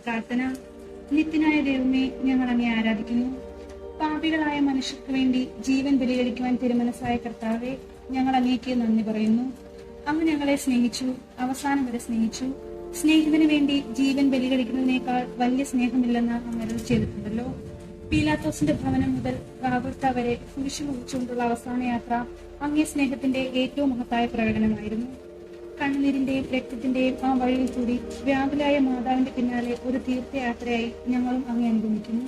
പ്രാർത്ഥന. നിത്യനായ ദൈവമേ, ഞങ്ങൾ അങ്ങേ ആരാധിക്കുന്നു. പാപികളായ മനുഷ്യർക്ക് വേണ്ടി ജീവൻ ബലികഴിക്കുവാൻ തിരുമനസ്സായ കർത്താവെ, ഞങ്ങൾ അങ്ങേക്ക് നന്ദി പറയുന്നു. അങ്ങ് ഞങ്ങളെ സ്നേഹിച്ചു, അവസാനം വരെ സ്നേഹിച്ചു. സ്നേഹിതന് വേണ്ടി ജീവൻ ബലികഴിക്കുന്നതിനേക്കാൾ വലിയ സ്നേഹമില്ലെന്ന് അങ്ങ് അരുളി ചെയ്തിട്ടുണ്ടല്ലോ. പീലാത്തോസിന്റെ ഭവനം മുതൽ ഗാഗുൽത്ത വരെ കുരിശു മുറിച്ചുകൊണ്ടുള്ള അവസാന യാത്ര അങ്ങേ സ്നേഹത്തിന്റെ ഏറ്റവും മഹത്തായ പ്രകടനമായിരുന്നു. കണ്ണുനീരിന്റെയും രക്തത്തിന്റെയും ആ വഴിയിൽ കൂടി വ്യാകുലായ മാതാവിന്റെ പിന്നാലെ ഒരു തീർത്ഥയാത്രയായി ഞങ്ങളും അങ്ങേ അനുഗമിക്കുന്നു.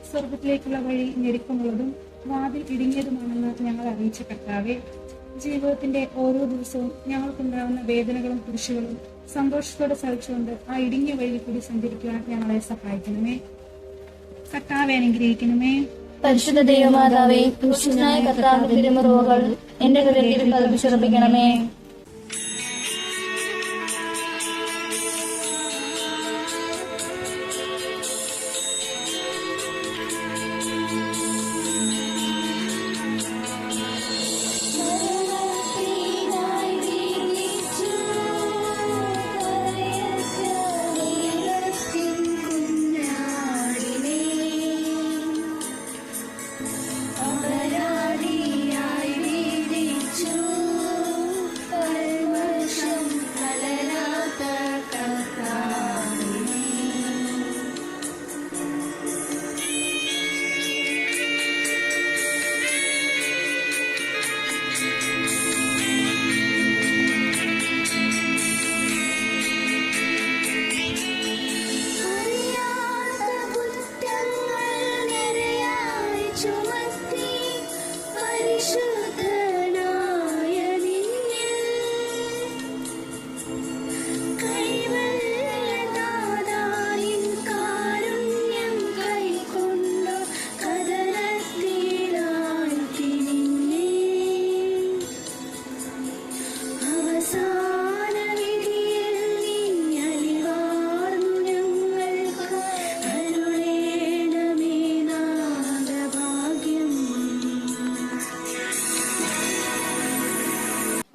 സ്വർഗത്തിലേക്കുള്ള വഴി ഞെരുക്കമുള്ളതും വാതിൽ ഇടുങ്ങിയതുമാണെന്ന് ഞങ്ങൾ അറിയിച്ച കർത്താവെ, ജീവിതത്തിന്റെ ഓരോ ദിവസവും ഞങ്ങൾക്കുണ്ടാകുന്ന വേദനകളും കുരിശുകളും സന്തോഷത്തോടെ സഹിച്ചുകൊണ്ട് ആ ഇടുങ്ങിയ വഴിയിൽ കൂടി സഞ്ചരിക്കുവാൻ ഞങ്ങളെ സഹായിക്കണമേ. കർത്താവെ അനുഗ്രഹിക്കണമേ. പരിശുദ്ധ ദൈവമാതാവേ, ക്രിസ്തുനായ കർത്താവിന്റെ തിരുമുറിവുകൾ എന്റെ ഹൃദയത്തിൽ പതിപ്പിച്ചുറപ്പിക്കണമേ.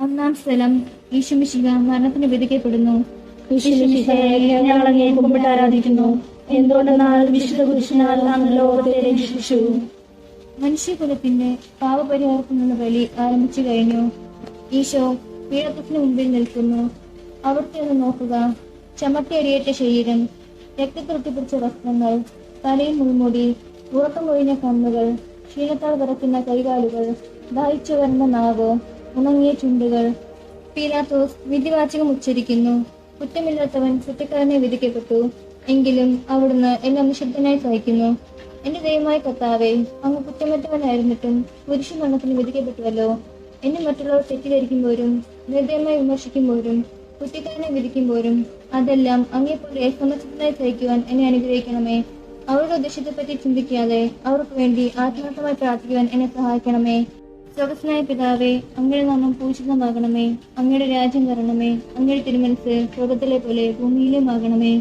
ഒന്നാം സ്ഥലം, ഈശോമിശിഹ മരണത്തിന് വിധിക്കപ്പെടുന്നു. ഞങ്ങൾ അങ്ങേ കുമ്പിട്ട് ആരാധിക്കുന്നു. എന്തുകൊണ്ടെന്നാൽ വിശുദ്ധ കുരിശിനാൽ അങ്ങ് ലോകത്തെ രക്ഷിച്ചു. മനുഷ്യകുലത്തിന്റെ പാപപരിഹാരത്തിനുള്ള ബലി ആരംഭിച്ചു കഴിഞ്ഞു. ഈശോ പീഡത്തിന് മുമ്പിൽ നിൽക്കുന്നു. അവിടുത്തെ ഒന്ന് നോക്കുക. ചമട്ടിയടിയേറ്റ ശരീരം, രക്തത്തൊട്ടിപ്പിടിച്ച വസ്ത്രങ്ങൾ, തലയിൽ മുൾമുടി, ഉറക്കം കൊഴിഞ്ഞ കണ്ണുകൾ, ക്ഷീണത്താൽ വിറക്കുന്ന കൈകാലുകൾ, ദാഹിച്ചു വരണ്ട നാവ്, ഉണങ്ങിയ ചുണ്ടുകൾ. പീലാത്തോസ് വിധിവാചകം ഉച്ചരിക്കുന്നു. കുറ്റമില്ലാത്തവൻ കുറ്റക്കാരനെ വിധിക്കപ്പെട്ടു. എങ്കിലും അവിടുന്ന് എല്ലാം നിശബ്ദനായി സഹിക്കുന്നു. എന്റെ ദൈവമായ കർത്താവേ, അങ്ങ് കുറ്റമറ്റവനായിരുന്നിട്ടും കുരിശുമരണത്തിന് വിധിക്കപ്പെട്ടുവല്ലോ. എന്നെ മറ്റുള്ളവർ തെറ്റിദ്ധരിക്കുമ്പോഴും നിർദ്ദയമായി വിമർശിക്കുമ്പോഴും കുറ്റക്കാരനെ വിധിക്കുമ്പോഴും അതെല്ലാം അങ്ങേപ്പോലെ സമചിത്തനായി സഹിക്കുവാൻ എന്നെ അനുഗ്രഹിക്കണമേ. അവരുടെ ഉദ്ദേശത്തെപ്പറ്റി ചിന്തിക്കാതെ അവർക്ക് വേണ്ടി ആത്മാർത്ഥമായി പ്രാർത്ഥിക്കുവാൻ എന്നെ സഹായിക്കണമേ. സ്വർഗ്ഗസ്ഥനായ പിതാവേ, അങ്ങയുടെ നാമം പൂജിതമാകണമേ. അങ്ങയുടെ രാജ്യം വരണമേ. അങ്ങയുടെ തിരുമനസ്സ് സ്വർഗ്ഗത്തിലെ പോലെ ഭൂമിയിലുമാകണമേ.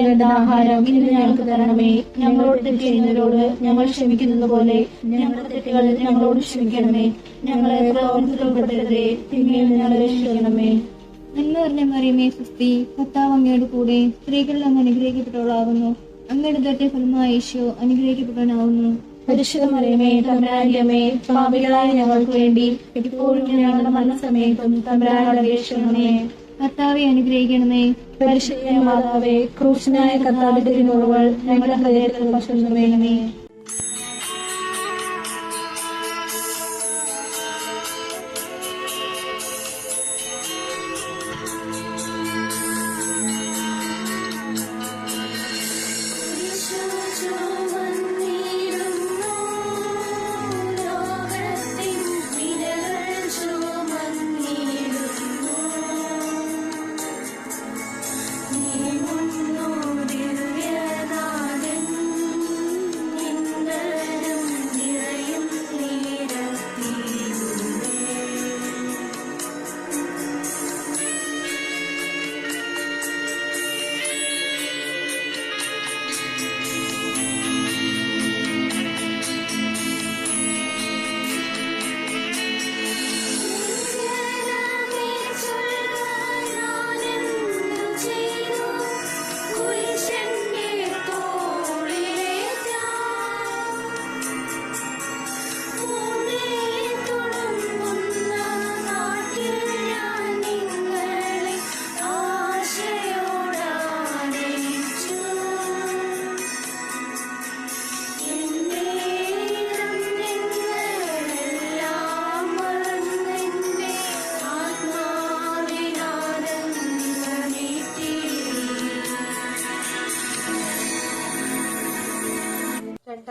വേണ്ട ആഹാരം ഇന്ന് ഞങ്ങൾക്ക് തരണമേ. ഞങ്ങളോട് തെറ്റ് ചെയ്യുന്നവരോട് ഞങ്ങൾ ക്ഷമിക്കുന്നത് പോലെ ഞങ്ങളുടെ തെറ്റുകൾ ഞങ്ങളോട് ക്ഷമിക്കണമേ. ഞങ്ങളെ പ്രലോഭനത്തിൽ ഉൾപ്പെടുത്തരുതേ, തിന്മയിൽ ഞങ്ങളെ രക്ഷിക്കണമേ. നന്മ നിറഞ്ഞ മറിയമേ, സ്വസ്തി, കർത്താവ് അങ്ങയുടെ കൂടെ സ്ത്രീകളിൽ അങ്ങ് അനുഗ്രഹിക്കപ്പെട്ടവളാകുന്നു. അങ്ങയുടെ ദൈവത്തെ ഫലമായ ഈശോ അനുഗ്രഹിക്കപ്പെട്ടവനാകുന്നു. പരിശുദ്ധ മറിയമേ, തമ്പുരാന്റെ അമ്മേ, പാപികളായ ഞങ്ങൾക്ക് വേണ്ടി ഇപ്പോഴും ഞങ്ങളുടെ മരണസമയത്തും തമ്പുരാനോട് അപേക്ഷിക്കണമേ. കർത്താവെ അനുഗ്രഹിക്കണമേ. പരിശുദ്ധ മാതാവേ, ക്രൂശനായ കർത്താവിന്റെ തിരുമുറിവുകൾ ഞങ്ങളുടെ ഹൃദയത്തിൽ ഭക്ഷിക്കണമേ.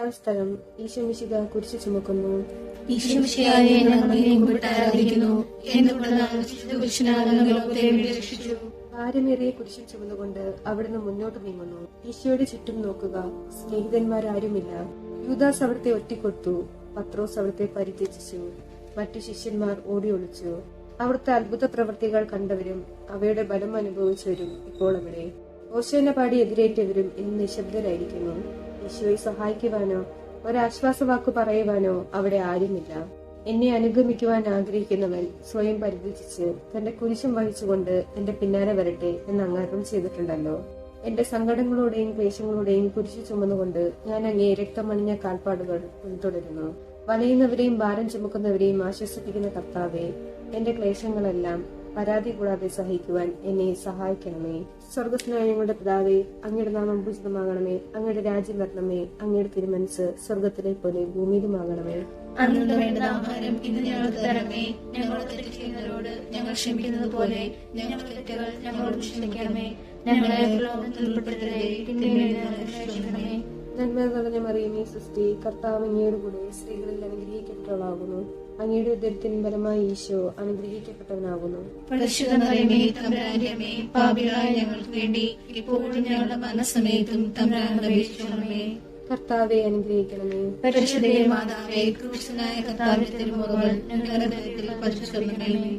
ഒന്നാം സ്ഥലം ഈശോമിശിഹ കുരിശ് ചുമക്കുന്നു. ഈശോമിശിഹായെ ഞങ്ങൾ കുമ്പിട്ട് ആരാധിക്കുന്നു. എന്തുകൊണ്ടെന്നാൽ വിശുദ്ധ കുരിശിനാൽ അങ്ങ് ലോകത്തെ രക്ഷിച്ചു. ഭാരമേറിയ കുരിശിൽ ചുമന്നുകൊണ്ട് അവിടുന്ന് മുന്നോട്ട് നീങ്ങുന്നു. ഈശോയുടെ ചുറ്റും നോക്കുക, സ്നേഹിതന്മാരാരുമില്ല. യൂദാസ് അവിടുത്തെ ഒറ്റിക്കൊടുത്തു, പത്രോസ് അവിടുത്തെ പരിത്യജിച്ചു, മറ്റു ശിഷ്യന്മാർ ഓടി ഒളിച്ചു. അവിടുത്തെ അത്ഭുത പ്രവൃത്തികൾ കണ്ടവരും അവയുടെ ബലം അനുഭവിച്ചവരും ഇപ്പോൾ അവിടെ. ഓശാന പാടി എതിരേറ്റവരും ഇന്ന് നിശബ്ദരായിരിക്കുന്നു. ഈശോയെ സഹായിക്കുവാനോ ഒരാശ്വാസവാക്കു പറയുവാനോ അവിടെ ആരുമില്ല. എന്നെ അനുഗമിക്കുവാൻ ആഗ്രഹിക്കുന്നവൻ സ്വയം പരിത്യജിച്ച് തന്റെ കുരിശും വഹിച്ചുകൊണ്ട് എന്റെ പിന്നാലെ വരട്ടെ എന്ന് അങ്ങാരം ചെയ്തിട്ടുണ്ടല്ലോ. എന്റെ സങ്കടങ്ങളുടെയും ക്ലേശങ്ങളുടെയും കുരിശു ചുമന്നുകൊണ്ട് ഞാൻ അങ്ങേ രക്തമണിഞ്ഞ കാൽപ്പാടുകൾ പിന്തുടരുന്നു. വലയുന്നവരെയും ഭാരം ചുമക്കുന്നവരെയും ആശ്വസിപ്പിക്കുന്ന കർത്താവേ, എന്റെ ക്ലേശങ്ങളെല്ലാം പരാതി കൂടാതെ സഹിക്കുവാൻ എന്നെ സഹായിക്കണമേ. സ്വർഗസ്നായ ഞങ്ങളുടെ പിതാവേ, അങ്ങയുടെ നാമം പൂജിതമാകണമേ. അങ്ങയുടെ രാജ്യം വരണമേ. അങ്ങയുടെ തിരുമനസ് സ്വർഗത്തിലെ പോലെ ഭൂമിയിലുമാകണമേ. അന്നു വേണ്ട ആഹാരം ഇന്ന് ഞങ്ങൾക്ക് തരണമേ. ഞങ്ങളോട് തെറ്റ് ചെയ്യുന്നവരോട് ഞങ്ങൾ ക്ഷമിക്കുന്നത് പോലെ ഞങ്ങളുടെ തെറ്റുകൾ ഞങ്ങളോട് ക്ഷമിക്കണമേ. ഞങ്ങളെ പ്രലോഭനത്തിൽ ഉൾപ്പെടുത്തരുതേ, തിന്മയിൽ നിന്ന് ഞങ്ങളെ രക്ഷിക്കണമേ. നന്മ നിറഞ്ഞ മറിയമേ, സൃഷ്ടി കർത്താവ് അങ്ങയുടെ കൂടെ സ്ത്രീകളിൽ അനുഗ്രഹിക്കപ്പെട്ടവളാകുന്നു. അങ്ങയുടെ ഉദരത്തിൻ ഫലമായി ഈശോ അനുഗ്രഹിക്കപ്പെട്ടവനാകുന്നു. പരിശുദ്ധ മറിയമേ, തമ്പുരാന്റെ അമ്മേ, പാപികളായ ഞങ്ങൾക്ക് വേണ്ടി ഇപ്പോഴും ഞങ്ങളുടെ മരണസമയത്തും തമ്പുരാനോട് അപേക്ഷിക്കണമേ. കർത്താവെ അനുഗ്രഹിക്കണമേ. പരിശുദ്ധ മാതാവേ, ക്രൂശനായ കർത്താവിന്റെ തിരുമുഖങ്ങൾ ഞങ്ങളുടെ ഹൃദയത്തിൽ പതിച്ചുകൊള്ളണമേ.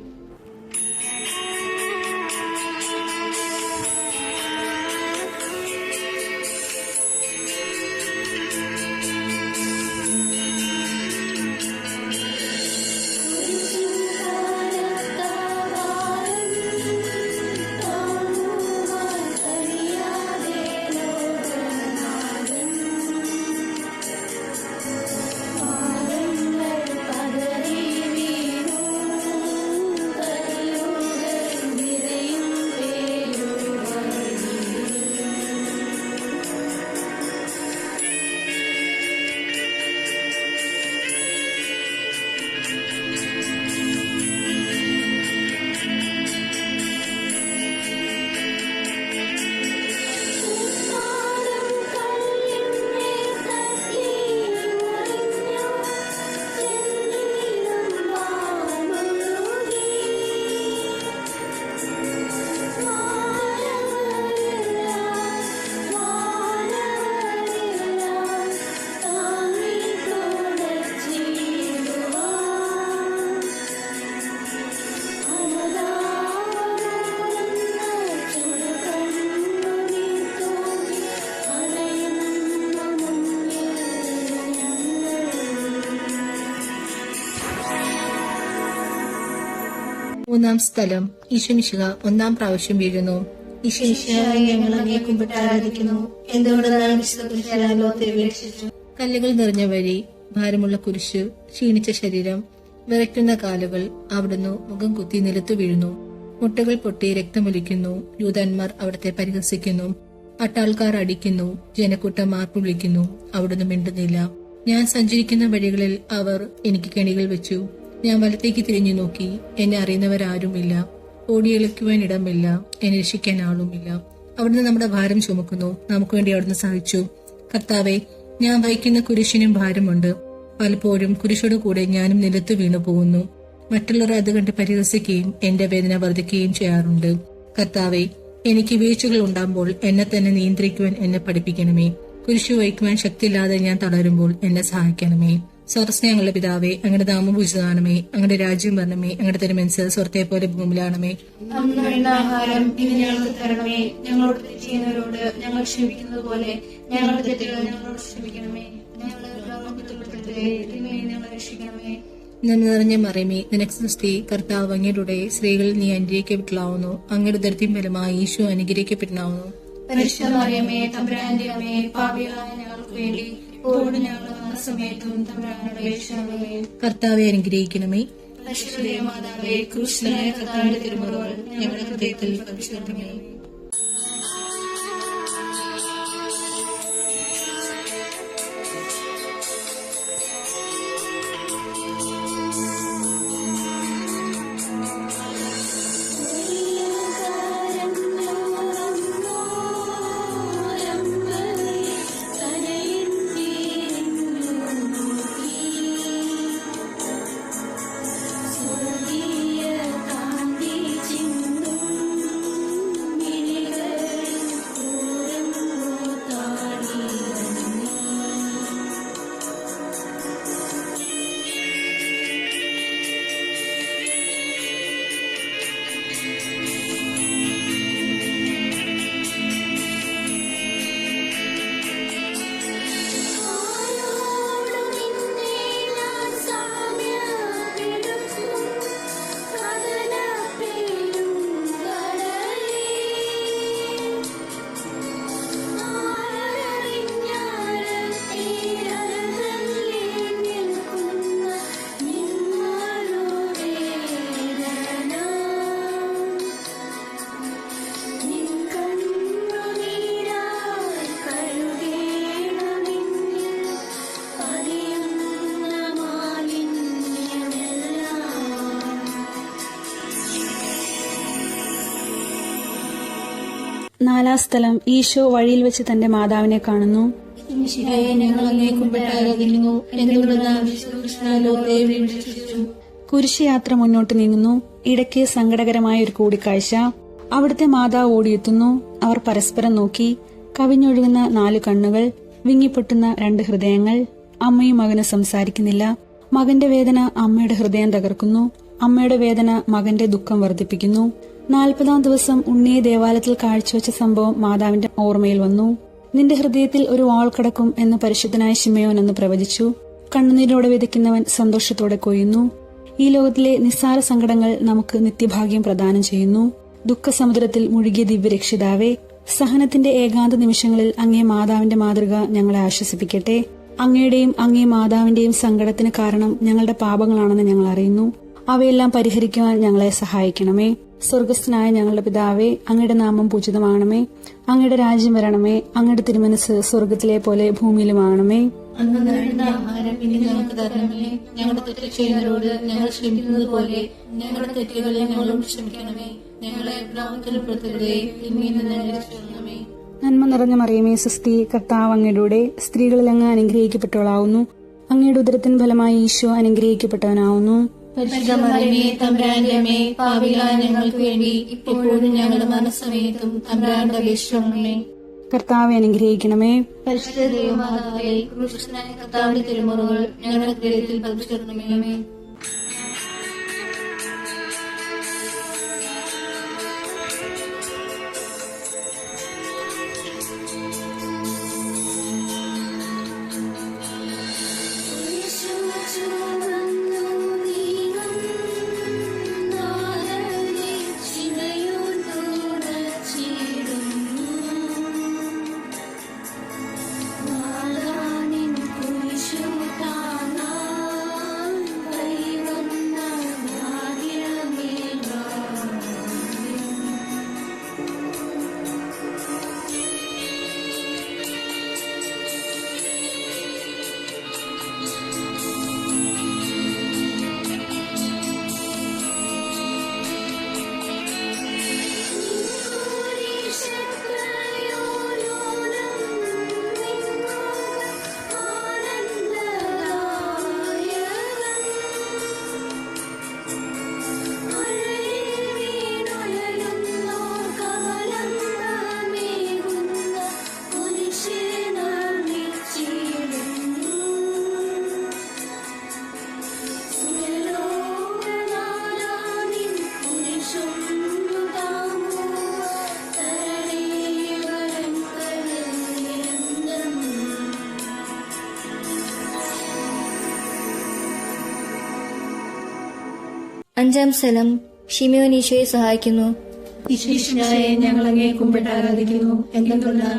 മൂന്നാം സ്ഥലം ഈശോമിശിഹ ഒന്നാം പ്രാവശ്യം വീഴുന്നു. ഈശോമിശിഹായെ ഞങ്ങൾ അങ്ങയെ കുമ്പിട്ട് ആരാധിക്കുന്നു. എന്തുകൊണ്ടെന്നാൽ വിശുദ്ധ കുരിശിനാൽ ലോകത്തെ രക്ഷിച്ചു. കല്ലുകൾ നിറഞ്ഞ വഴി, ഭാരമുള്ള കുരിശ്, ക്ഷീണിച്ച ശരീരം, വിറയ്ക്കുന്ന കാലുകൾ. അവിടുന്ന് മുഖം കുത്തി നിലത്തു വീഴുന്നു. മുട്ടകൾ പൊട്ടി രക്തമൊലിക്കുന്നു. യൂദന്മാർ അവിടത്തെ പരിഹസിക്കുന്നു. പട്ടാൾക്കാർ അടിക്കുന്നു. ജനക്കൂട്ടം മാർപ്പ് വിളിക്കുന്നു. അവിടുന്ന് മിണ്ടുന്നില്ല. ഞാൻ സഞ്ചരിക്കുന്ന വഴികളിൽ അവർ എനിക്ക് കെണികൾ വെച്ചു. ഞാൻ വലത്തേക്ക് തിരിഞ്ഞു നോക്കി. എന്നെ അറിയുന്നവരാരുമില്ല. ഓടിയെളിക്കുവാൻ ഇടമില്ല. എന്നെ രക്ഷിക്കാൻ ആളുമില്ല. അവിടുന്ന് നമ്മുടെ ഭാരം ചുമക്കുന്നു. നമുക്ക് വേണ്ടി അവിടുന്ന് സഹിച്ചു. കർത്താവെ, ഞാൻ വഹിക്കുന്ന കുരിശിനും ഭാരമുണ്ട്. പലപ്പോഴും കുരിശോട് കൂടെ ഞാനും നിലത്ത് വീണു പോകുന്നു. മറ്റുള്ളവർ അത് കണ്ട് പരിഹസിക്കുകയും എന്റെ വേദന വർദ്ധിക്കുകയും ചെയ്യാറുണ്ട്. കർത്താവെ, എനിക്ക് വീഴ്ചകൾ ഉണ്ടാകുമ്പോൾ എന്നെ തന്നെ നിയന്ത്രിക്കുവാൻ എന്നെ പഠിപ്പിക്കണമേ. കുരിശു വഹിക്കുവാൻ ശക്തിയില്ലാതെ ഞാൻ തളരുമ്പോൾ എന്നെ സഹായിക്കണമേ. സ്വർഗസ്നേഹമുള്ള പിതാവേ, അങ്ങയുടെ നാമം പൂജിതമാകണമേ. അങ്ങയുടെ രാജ്യം വരണമേ. അങ്ങയുടെ തിരുമനസ്സ് സ്വർഗ്ഗത്തെ പോലെ ഭൂമിയിലാണമേ. അന്ന് വേണ്ട ആഹാരം ഇന്ന് ഞങ്ങൾക്ക് തരണമേ. ഞങ്ങളോട് തെറ്റ് ചെയ്യുന്നവരോട് ഞങ്ങൾ ക്ഷമിക്കുന്നത് പോലെ ഞങ്ങളുടെ തെറ്റുകൾ ഞങ്ങളോട് ക്ഷമിക്കണമേ. ഞങ്ങളെ പ്രലോഭനത്തിൽ ഉൾപ്പെടുത്തരുതേ, തിന്മയിൽ നിന്ന് ഞങ്ങളെ രക്ഷിക്കണമേ. നന്മ നിറഞ്ഞ മറിയമേ, നിനക്ക് സൃഷ്ടി കർത്താവ് അങ്ങയുടെ സ്ത്രീകളിൽ നീ അനുഗ്രഹിക്കപ്പെട്ടിട്ടാവുന്നു. അങ്ങയുടെ ഉദരത്തിൻ ഫലമായി ഈശോ അനുഗ്രഹിക്കപ്പെട്ടിട്ടാവുന്നു. പരിശുദ്ധ മറിയമേ, തമ്പുരാന്റെ അമ്മേ, പാപികളായ ഞങ്ങൾക്ക് വേണ്ടി ഇപ്പോഴും ഞങ്ങളുടെ മരണസമയത്തും തമ്പുരാനോട് അപേക്ഷിക്കണമേ. കർത്താവെ അനുഗ്രഹിക്കണമേ. പരിശുദ്ധ മാതാവേ, ക്രൂശനായ കർത്താവിന്റെ തിരുമുഖങ്ങൾ ഞങ്ങളുടെ ഹൃദയത്തിൽ പതിച്ചുകൊള്ളണമേ. നാലാം സ്ഥലം ഈശോ വഴിയിൽ വെച്ച് തന്റെ മാതാവിനെ കാണുന്നു. മിശിഹായെ, ഞങ്ങൾ അങ്ങയെ കുമ്പിട്ട് ആരാധിക്കുന്നു. എന്തുകൊണ്ടെന്നാൽ വിശുദ്ധ ലോകത്തെ വീണ്ടെടുത്തു. കുരിശുയാത്ര മുന്നോട്ട് നീങ്ങുന്നു. ഇടയ്ക്ക് സങ്കടകരമായ ഒരു കൂടിക്കാഴ്ച. അവിടുത്തെ മാതാവ് ഓടിയെത്തുന്നു. അവർ പരസ്പരം നോക്കി. കവിഞ്ഞൊഴുകുന്ന 4 കണ്ണുകൾ, വിങ്ങിപ്പൊട്ടുന്ന 2 ഹൃദയങ്ങൾ. അമ്മയും മകനും സംസാരിക്കുന്നില്ല. മകന്റെ വേദന അമ്മയുടെ ഹൃദയം തകർക്കുന്നു. അമ്മയുടെ വേദന മകന്റെ ദുഃഖം വർദ്ധിപ്പിക്കുന്നു. 40-ാം ദിവസം ഉണ്ണിയെ ദേവാലയത്തിൽ കാഴ്ചവെച്ച സംഭവം മാതാവിന്റെ ഓർമ്മയിൽ വന്നു. നിന്റെ ഹൃദയത്തിൽ ഒരു വാൾ കിടക്കും എന്ന് പരിശുദ്ധനായ ശിമയോൻ എന്ന് പ്രവചിച്ചു. കണ്ണുനീരോടെ വിതയ്ക്കുന്നവൻ സന്തോഷത്തോടെ കൊയ്യുന്നു. ഈ ലോകത്തിലെ നിസ്സാര സങ്കടങ്ങൾ നമുക്ക് നിത്യഭാഗ്യം പ്രദാനം ചെയ്യുന്നു. ദുഃഖസമുദ്രത്തിൽ മുഴുകിയ ദിവ്യരക്ഷിതാവേ, സഹനത്തിന്റെ ഏകാന്ത നിമിഷങ്ങളിൽ അങ്ങേ മാതാവിന്റെ മാതൃക ഞങ്ങളെ ആശ്വസിപ്പിക്കട്ടെ. അങ്ങയുടെയും അങ്ങേ മാതാവിന്റെയും സങ്കടത്തിന് കാരണം ഞങ്ങളുടെ പാപങ്ങളാണെന്ന് ഞങ്ങൾ അറിയുന്നു. അവയെല്ലാം പരിഹരിക്കുവാൻ ഞങ്ങളെ സഹായിക്കണമേ. സ്വർഗസ്ഥനായ ഞങ്ങളുടെ പിതാവേ, അങ്ങയുടെ നാമം പൂജിതമാകണമേ. അങ്ങയുടെ രാജ്യം വരണമേ. അങ്ങയുടെ തിരുമനസ് സ്വർഗത്തിലെ പോലെ ഭൂമിയിലുമാകണമേ. അന്ന് വേണ്ട ആഹാരം ഇനി ഞങ്ങൾക്ക് തരണമേ. ഞങ്ങളുടെ തെറ്റ് ചെയ്യുന്നവരോട് ഞങ്ങൾ ക്ഷമിക്കുന്നത് പോലെ ഞങ്ങളുടെ തെറ്റുകളെ ഞങ്ങളോട് ക്ഷമിക്കണമേ. ഞങ്ങളെ പ്രലോഭനത്തിൽപ്പെടുത്തരുതേ, തിന്മയിൽ നിന്ന് രക്ഷിക്കണമേ. നന്മ നിറഞ്ഞ മറിയമേ സുസ്തി, കർത്താവ് അങ്ങയുടെ സ്ത്രീകളിൽ അങ്ങ് അനുഗ്രഹിക്കപ്പെട്ടവളാവുന്നു. അങ്ങയുടെ ഉദരത്തിൻ ഫലമായി ഈശോ അനുഗ്രഹിക്കപ്പെട്ടവനാവുന്നു. പരിശുദ്ധ മറിയമേ, തമ്പുരാന്റെ അമ്മേ, പാപികളായ ഞങ്ങൾക്ക് വേണ്ടി ഇപ്പോഴും ഞങ്ങളുടെ മരണസമയത്തും തമ്പുരാനോട് അപേക്ഷിക്കണമേ. കർത്താവെ അനുഗ്രഹിക്കണമേ. പരിശുദ്ധ ദൈവമാതാവേ, കൃഷ്ണനായ കർത്താവിന്റെ തിരുമുറകൾ ഞങ്ങളുടെ ഹൃദയത്തിൽ പതിച്ചിടണമേ. അഞ്ചാം സ്ഥലം ശിമയോൻ ഈശോയെ സഹായിക്കുന്നു. ഈശോയെ, ഞങ്ങൾ അങ്ങയെ കുമ്പിട്ട് ആരാധിക്കുന്നു. എന്തുകൊണ്ടെന്നാൽ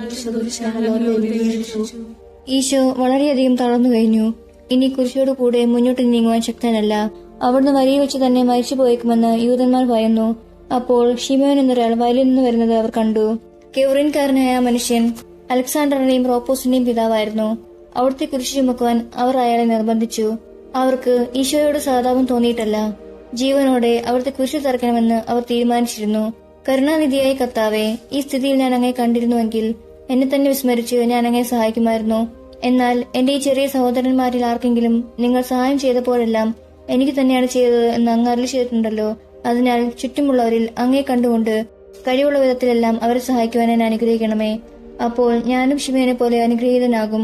ഈശോ വളരെയധികം തളർന്നു കഴിഞ്ഞു. ഇനി കുരിശോട് കൂടെ മുന്നോട്ട് നീങ്ങുവാൻ ശക്തനല്ല. അവിടുന്ന് വരിയിൽ വെച്ച് തന്നെ മരിച്ചു പോയേക്കുമെന്ന് യൂതന്മാർ ഭയന്നു. അപ്പോൾ ശിമയോൻ എന്നൊരാൾ വയലിൽ നിന്ന് വരുന്നത് അവർ കണ്ടു. കെവറിൻകാരനായ മനുഷ്യൻ അലക്സാണ്ടറിന്റെയും റോപ്പോസിന്റെയും പിതാവായിരുന്നു. അവിടുത്തെ കുരിശ് ചുമക്കുവാൻ അവർ അയാളെ നിർബന്ധിച്ചു. അവർക്ക് ഈശോയോട് സഹതാപം തോന്നിയിട്ടല്ല, ജീവനോടെ അവിടുത്തെ കുരിശ് തറക്കണമെന്ന് അവർ തീരുമാനിച്ചിരുന്നു. കരുണാനിധിയായ കർത്താവേ, ഈ സ്ഥിതിയിൽ ഞാൻ അങ്ങയെ കണ്ടിരുന്നുവെങ്കിൽ എന്നെ തന്നെ വിസ്മരിച്ച് ഞാൻ അങ്ങയെ സഹായിക്കുമായിരുന്നു. എന്നാൽ എന്റെ ഈ ചെറിയ സഹോദരന്മാരിൽ ആർക്കെങ്കിലും നിങ്ങൾ സഹായം ചെയ്തപ്പോഴെല്ലാം എനിക്ക് തന്നെയാണ് ചെയ്തത് എന്ന് അങ്ങ് അരുളി ചെയ്തിട്ടുണ്ടല്ലോ. അതിനാൽ ചുറ്റുമുള്ളവരിൽ അങ്ങയെ കണ്ടുകൊണ്ട് കഴിവുള്ള വിധത്തിലെല്ലാം അവരെ സഹായിക്കുവാൻ എന്നെ അനുഗ്രഹിക്കണമേ. അപ്പോൾ ഞാനും ശിമയോനെ പോലെ അനുഗ്രഹീതനാകും.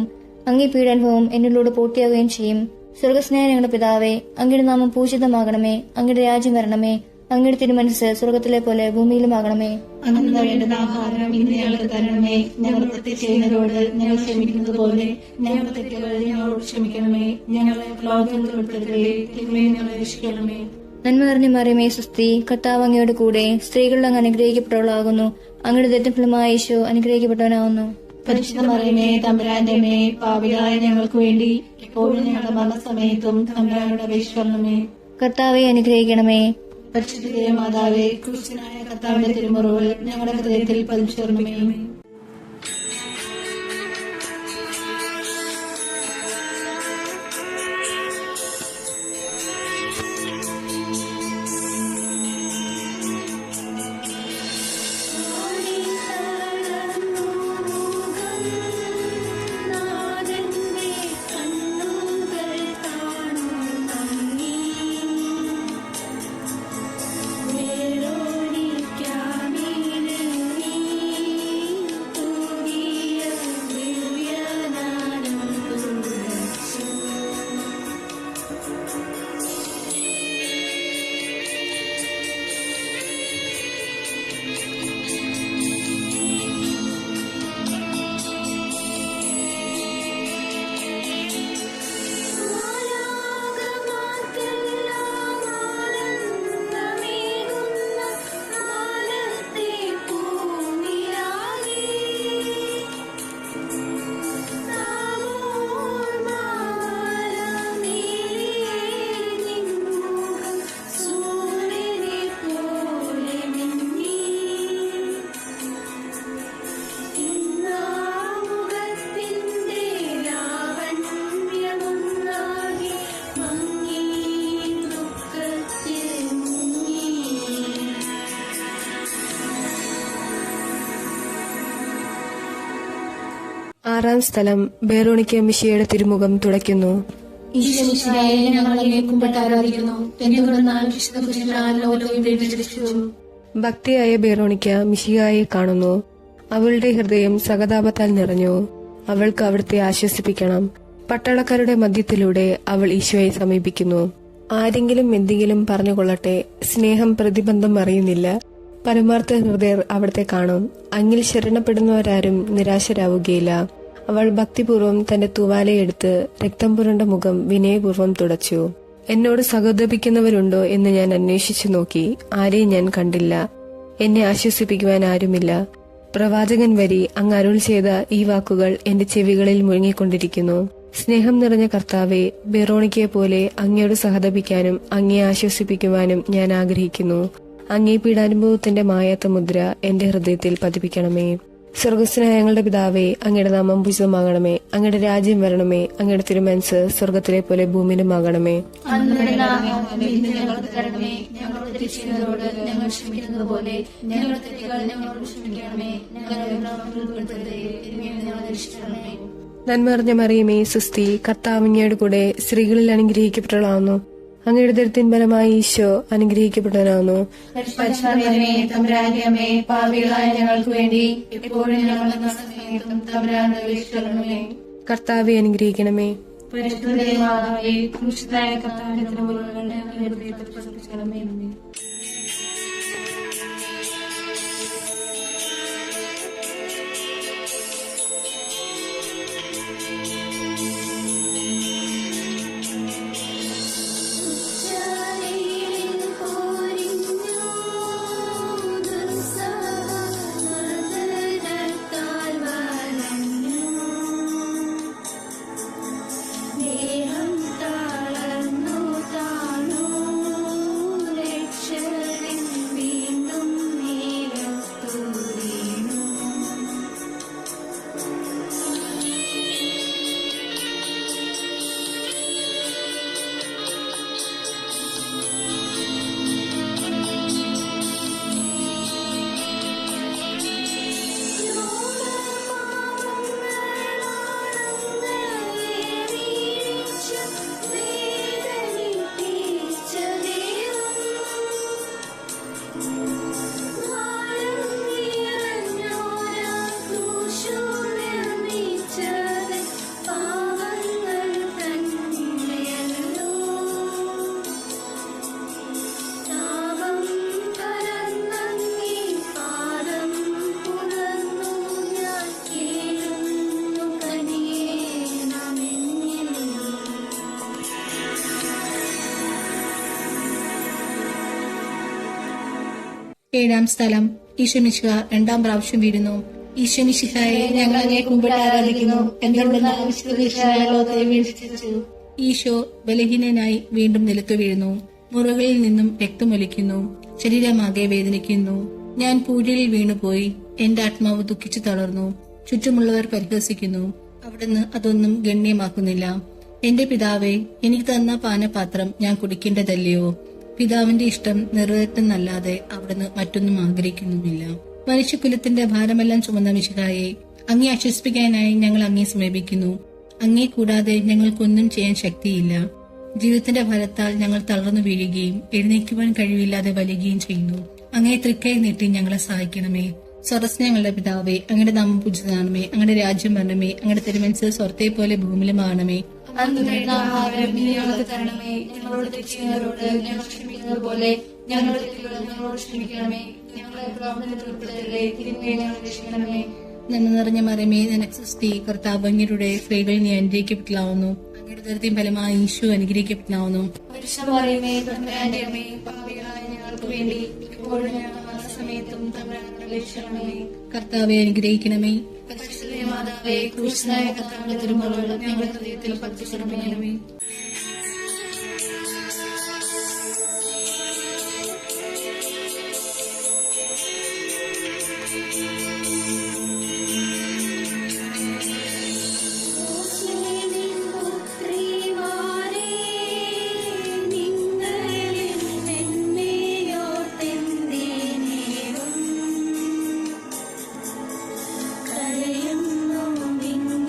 അങ്ങേ പീഡാനുഭവം എന്നിലൂടെ പൂർത്തിയാവുകയും ചെയ്യും. സ്വർഗസ്നേഹ ഞങ്ങളുടെ പിതാവേ, അങ്ങയുടെ നാമം പൂജിതമാകണമേ. അങ്ങയുടെ രാജ്യം വരണമേ. അങ്ങയുടെ തിരുമനസ് സ്വർഗത്തിലെ പോലെ ഭൂമിയിലുമാകണമേ. അന്ന് വേണ്ടുന്ന ആഹാരം ഇന്ന് ഞങ്ങൾക്ക് തരണമേ. ഞങ്ങൾ തെറ്റ് ചെയ്യുന്നവരോട് ഞങ്ങൾ ക്ഷമിക്കുന്നത് പോലെ ഞങ്ങളുടെ തെറ്റുകൾ ഞങ്ങളോട് ക്ഷമിക്കണമേ. ഞങ്ങളെ പ്രലോഭനത്തിൽപ്പെടുത്തരുതേ, തിന്മയിൽ ഞങ്ങളെ രക്ഷിക്കണമേ. നന്മ നിറഞ്ഞ മറിയമേ സുസ്തി, കർത്താവ് അങ്ങയുടെ കൂടെ സ്ത്രീകളിൽ അങ്ങ് അനുഗ്രഹിക്കപ്പെട്ടവളാകുന്നു. അങ്ങയുടെ ദത്തഫലമായ ഈശോ അനുഗ്രഹിക്കപ്പെട്ടവനാകുന്നു. പരിശുദ്ധ മറിയമേ, തമ്പുരാന്റെ അമ്മേ, പാപികളായ ഞങ്ങൾക്ക് വേണ്ടി ഇപ്പോഴും ഞങ്ങളുടെ മരണസമയത്തും തമ്പുരാനോട് അപേക്ഷിക്കണമേ. കർത്താവെ അനുഗ്രഹിക്കണമേ. പരിശുദ്ധ മാതാവേ, ക്രിസ്ത്യനായ കർത്താവിന്റെ തിരുമുറകൾ ഞങ്ങളുടെ ഹൃദയത്തിൽ പതിച്ചിടണമേ. ആറാം സ്ഥലം ബേറോണിക്ക മിശിഹയുടെ തിരുമുഖം തുടയ്ക്കുന്നു. ഈശ്വരയെ ഞങ്ങൾ അങ്ങേ കുമ്പിട്ട് ആരാധിക്കുന്നു. എന്തുകൊണ്ടെന്നാൽ വിശുദ്ധ കുരിശിനാൽ ലോകവും വീണ്ടെടുത്തു. ഭക്തിയായ ബേറോണിക്ക മിശിഹായെ കാണുന്നു. അവളുടെ ഹൃദയം സഹതാപത്താൽ നിറഞ്ഞു. അവൾക്ക് അവിടുത്തെ ആശ്വസിപ്പിക്കണം. പട്ടാളക്കാരുടെ മധ്യത്തിലൂടെ അവൾ ഈശോയെ സമീപിക്കുന്നു. ആരെങ്കിലും എന്തെങ്കിലും പറഞ്ഞുകൊള്ളട്ടെ, സ്നേഹം പ്രതിബന്ധം അറിയുന്നില്ല. പരമാർത്ഥ ഹൃദയർ അവിടത്തെ കാണും. അങ്ങിൽ ശരണപ്പെടുന്നവരാരും നിരാശരാവുകയില്ല. അവൾ ഭക്തിപൂർവ്വം തന്റെ തൂവാലയെടുത്ത് രക്തം പുരണ്ട മുഖം വിനയപൂർവ്വം തുടച്ചു. എന്നോട് സഹോദപിക്കുന്നവരുണ്ടോ എന്ന് ഞാൻ അന്വേഷിച്ചു നോക്കി. ആരെയും ഞാൻ കണ്ടില്ല. എന്നെ ആശ്വസിപ്പിക്കുവാൻ ആരുമില്ല. പ്രവാചകൻ വരി അങ്ങ് അരുൾ ചെയ്ത ഈ വാക്കുകൾ എന്റെ ചെവികളിൽ മുഴങ്ങിക്കൊണ്ടിരിക്കുന്നു. സ്നേഹം നിറഞ്ഞ കർത്താവെ, ബെറോണിക്കയെ പോലെ അങ്ങയോട് സഹതപിക്കാനും അങ്ങയെ ആശ്വസിപ്പിക്കുവാനും ഞാൻ ആഗ്രഹിക്കുന്നു. അങ്ങേ പീഡാനുഭവത്തിന്റെ മായാത്ത മുദ്ര എന്റെ ഹൃദയത്തിൽ പതിപ്പിക്കണമേ. സ്വർഗസ്ഥനായ ഞങ്ങളുടെ പിതാവേ, അങ്ങയുടെ നാമം പൂജിതമാകണമേ. അങ്ങയുടെ രാജ്യം വരണമേ. അങ്ങയുടെ തിരുമനസ്സ് സ്വർഗത്തിലെ പോലെ ഭൂമിയിലുമാകണമേ. ഞങ്ങൾക്ക് തരണമേ. ഞങ്ങളോട് തെറ്റ് ചെയ്യുന്നവരോട് ഞങ്ങൾ ക്ഷമിക്കുന്നത് പോലെ ഞങ്ങളുടെ തെറ്റുകൾ ഞങ്ങളോട് ക്ഷമിക്കണമേ. ഞങ്ങളെ ഉൾപ്പെടുത്തരുതേ. തിന്മയിൽ നിന്ന് ഞങ്ങളെ രക്ഷിക്കണമേ. നന്മ നിറഞ്ഞ മറിയമേ, സുസ്തി, കർത്താവ് അങ്ങയുടെ കൂടെ സ്ത്രീകളിൽ അനുഗ്രഹിക്കപ്പെട്ടവളാവുന്നു. അങ്ങയുടെ ദരിദ്രത്തിൻ ഫലമായി ഈശോ അനുഗ്രഹിക്കപ്പെട്ടവനാവുന്നു. തമ്പുരാന്റെ പാപികളായ ഞങ്ങൾക്ക് വേണ്ടി എപ്പോഴും ഞങ്ങളുടെ മരണസമയത്തും തമ്പുരാനോട് അപേക്ഷിക്കണമേ. കർത്താവെ അനുഗ്രഹിക്കണമേ. പരിശുദ്ധമായ ക്രൂശിതനായ കർത്താവിന്റെ തിരുമുഖങ്ങൾ ഞങ്ങളുടെ ഹൃദയത്തിൽ പ്രസരിപ്പിക്കണമേ. ഏഴാം സ്ഥലം ഈശോമിശിഹ രണ്ടാം പ്രാവശ്യം വീഴുന്നു. ഈശോമിശിഹായെ ഞങ്ങൾ അങ്ങേ കുമ്പിട്ട് ആരാധിക്കുന്നു. എന്തുകൊണ്ടെന്നാൽ വിശുദ്ധ കുരിശിനാൽ ലോകത്തെ വീണ്ടെടുത്തു. ഈശോ ബലഹീനനായി വീണ്ടും നിലത്തു വീഴുന്നു. മുറികളിൽ നിന്നും രക്തമൊലിക്കുന്നു. ശരീരമാകെ വേദനിക്കുന്നു. ഞാൻ പൂഴിയിൽ വീണുപോയി. എന്റെ ആത്മാവ് ദുഃഖിച്ചു തളർന്നു. ചുറ്റുമുള്ളവർ പരിഹസിക്കുന്നു. അവിടുന്ന് അതൊന്നും ഗണ്യമാക്കുന്നില്ല. എന്റെ പിതാവേ, എനിക്ക് തന്ന പാനപാത്രം ഞാൻ കുടിക്കേണ്ടതല്ലയോ? പിതാവിന്റെ ഇഷ്ടം നിറവേറ്റുന്നല്ലാതെ അവിടുന്ന് മറ്റൊന്നും ആഗ്രഹിക്കുന്നുമില്ല. മനുഷ്യകുലത്തിന്റെ ഭാരമെല്ലാം ചുമന്ന മിശിഹായെ, അങ്ങേ ആശ്വസിപ്പിക്കാനായി ഞങ്ങൾ അങ്ങേ സമീപിക്കുന്നു. അങ്ങേ കൂടാതെ ഞങ്ങൾക്കൊന്നും ചെയ്യാൻ ശക്തിയില്ല. ജീവിതത്തിന്റെ ഫലത്താൽ ഞങ്ങൾ തളർന്നു വീഴുകയും എഴുന്നേൽക്കുവാൻ കഴിവില്ലാതെ വലിയുകയും ചെയ്യുന്നു. അങ്ങേ തൃക്കൈ നീട്ടി ഞങ്ങളെ സഹായിക്കണമേ. സ്വർഗ്ഗസ്ഥനായ പിതാവേ, അങ്ങയുടെ നാമം പൂജിതമാകണമേ. അങ്ങയുടെ രാജ്യം വരണമേ. അങ്ങയുടെ തിരുമനസ്സ് സ്വർഗ്ഗത്തെ പോലെ ഭൂമിയിലുമാകണമേ. ഞങ്ങൾക്ക് തരണമേ. ഞങ്ങളോട് തെറ്റ് ചെയ്യുന്നവരോട് ഞങ്ങൾ ക്ഷമിക്കുന്നത് പോലെ ഞങ്ങളുടെ തെറ്റുകൾ ഞങ്ങളോട് ക്ഷമിക്കണമേ. ഞങ്ങളെ പ്രലോഭനത്തിൽ ഉൾപ്പെടുത്തരുതേ. തിന്മയിൽ ഞങ്ങളെ രക്ഷിക്കണമേ. നന്മ നിറഞ്ഞ മറിയമേ, നിനക്ക് സ്തുതി. കർത്താവ് അങ്ങയുടെ സ്ത്രീകളിൽ നീ അനുഗ്രഹിക്കപ്പെട്ടില്ലാവുന്നു. അങ്ങയുടെ ദരിദ്രത്തിൻ ഫലമായി ഈശോ അനുഗ്രഹിക്കപ്പെട്ടില്ലാവുന്നു. പരിശുദ്ധമറിയമേ, തമ്പുരാന്റെ അമ്മേ, പാപികളായ ഞങ്ങൾക്ക് വേണ്ടി എപ്പോഴും ഞങ്ങളുടെ മരണസമയത്തും തമ്പുരാനോട് അപേക്ഷിക്കണമേ. കർത്താവെ അനുഗ്രഹിക്കണമേ. പരിശുദ്ധ മാതാവേ, ക്രൂശിതനായ കർത്താവിന്റെ തിരുമുഖങ്ങൾ ഞങ്ങളുടെ ഹൃദയത്തിൽ പതിപ്പിക്കണമേ. കരയുന്നു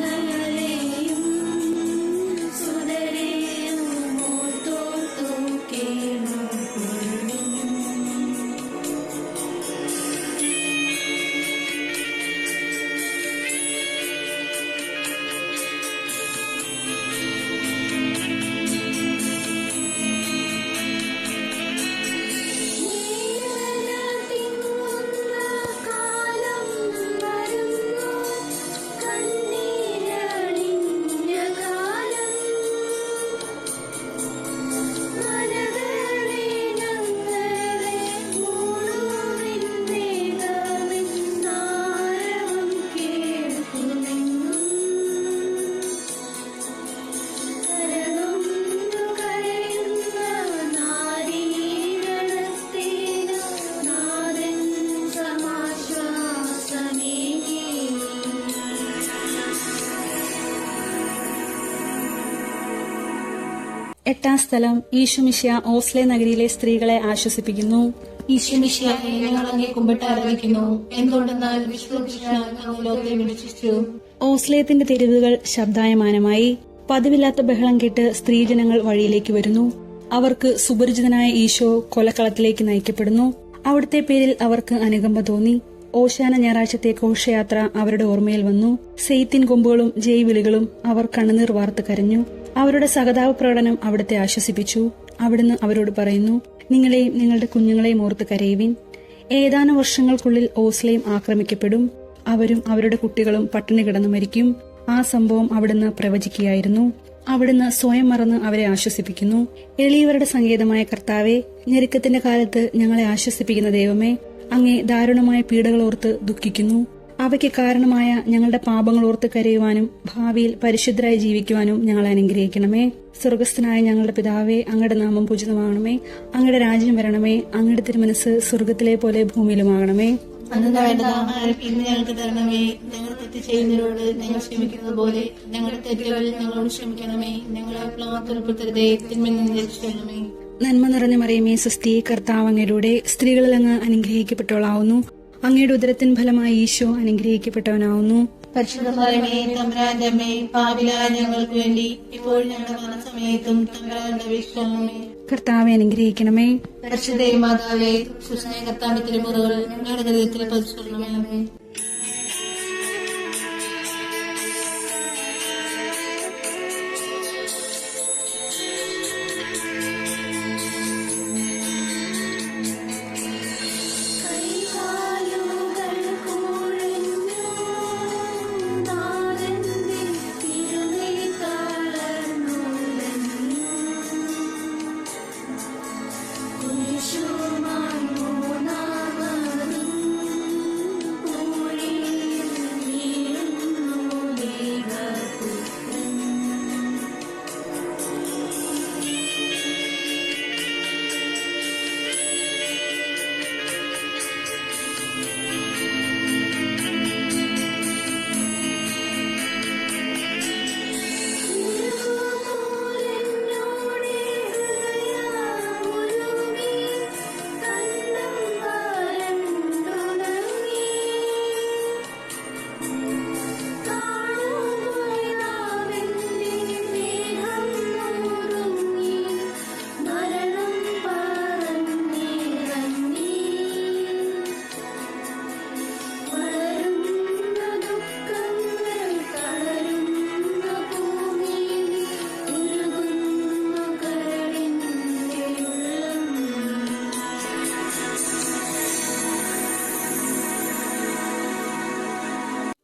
8-ാം സ്ഥലം ഈശോമിശിഹ ഓസ്ലെ നഗരിയിലെ സ്ത്രീകളെ ആശ്വസിപ്പിക്കുന്നു. ഈശോമിശിഹായെ ഞങ്ങൾ അങ്ങേ കുമ്പിട്ട് ആരാധിക്കുന്നു. എന്തുകൊണ്ടെന്നാൽ ലോകത്തെ വിമർശിച്ചു. ഓസ്ലേയത്തിന്റെ തെരുവുകൾ ശബ്ദായമാനമായി. പതിവില്ലാത്ത ബഹളം കേട്ട് സ്ത്രീജനങ്ങൾ വഴിയിലേക്ക് വരുന്നു. അവർക്ക് സുപരിചിതനായ ഈശോ കൊലക്കളത്തിലേക്ക് നയിക്കപ്പെടുന്നു. അവിടുത്തെ പേരിൽ അവർക്ക് അനുകമ്പ തോന്നി. ഓശാന ഞായറാഴ്ചത്തെ ഘോഷയാത്ര അവരുടെ ഓർമ്മയിൽ വന്നു. സെയ്ത്തിൻ കൊമ്പുകളും ജയ്വിളികളും അവർ കണ്ണുനീർ വാർത്ത് കരഞ്ഞു. അവരുടെ സഹതാപ പ്രകടനം അവിടുത്തെ ആശ്വസിപ്പിച്ചു. അവിടുന്ന് അവരോട് പറയുന്നു, നിങ്ങളെയും നിങ്ങളുടെ കുഞ്ഞുങ്ങളെയും ഓർത്ത് കരയുവിൻ. ഏതാനും വർഷങ്ങൾക്കുള്ളിൽ ഓസ്ലയും ആക്രമിക്കപ്പെടും. അവരും അവരുടെ കുട്ടികളും പട്ടിണി കിടന്നു മരിക്കും. ആ സംഭവം അവിടുന്ന് പ്രവചിക്കുകയായിരുന്നു. അവിടുന്ന് സ്വയം മറന്ന് അവരെ ആശ്വസിപ്പിക്കുന്നു. എളിയവരുടെ സങ്കേതമായ കർത്താവെ, ഞെരുക്കത്തിന്റെ കാലത്ത് ഞങ്ങളെ ആശ്വസിപ്പിക്കുന്ന ദൈവമേ, അങ്ങേ ദാരുണമായ പീഡകളോർത്ത് ദുഃഖിക്കുന്നു. അവയ്ക്ക് കാരണമായ ഞങ്ങളുടെ പാപങ്ങളോർത്ത് കരയുവാനും ഭാവിയിൽ പരിശുദ്ധരായി ജീവിക്കുവാനും ഞങ്ങളെ അനുഗ്രഹിക്കണമേ. സ്വർഗസ്ഥനായ ഞങ്ങളുടെ പിതാവേ, അങ്ങയുടെ നാമം പൂജിതമാകണമേ. അങ്ങയുടെ രാജ്യം വരണമേ. അങ്ങയുടെ തിരുമനസ് സ്വർഗത്തിലെ പോലെ ഭൂമിയിലുമാകണമേ. അന്ന് വേണ്ടത് ആഹാരം ഇന്ന് ഞങ്ങൾക്ക് തരണമേ. ഞങ്ങൾ തെറ്റ് ചെയ്യുന്നവരോട് ഞങ്ങൾ ക്ഷമിക്കുന്നത് പോലെ ഞങ്ങളുടെ തെറ്റുകൾ ഞങ്ങളോട് ക്ഷമിക്കണമേ. ഞങ്ങളെ ഉൾപ്പെടുത്തരുതേ, തിന്മയിൽ നിന്ന് രക്ഷിക്കണമേ. നന്മ നിറഞ്ഞ മറിയമേ, സ്വസ്തി, കർത്താവ് അങ്ങയുടെ സ്ത്രീകളിൽ അങ്ങ് അനുഗ്രഹിക്കപ്പെട്ടവളാവുന്നു. അങ്ങയുടെ ഉദരത്തിൻ ഫലമായി ഈശോ അനുഗ്രഹിക്കപ്പെട്ടവനാവുന്നു. പരിശുദ്ധമറിയമേ, തമ്പുരാന്റെ അമ്മേ, പാപികളായ ഞങ്ങൾക്ക് വേണ്ടി ഇപ്പോഴും ഞങ്ങളുടെ മരണസമയത്തും തമ്പുരാനോട് അപേക്ഷിക്കണമേ. കർത്താവെ അനുഗ്രഹിക്കണമേ. പരിശുദ്ധ മാതാവേ, സുസ്നേഹ കർത്താവിന്റെ തിരുമുറകൾ ഞങ്ങളുടെ ഹൃദയത്തിൽ പതിച്ചുകൊള്ളണമേ.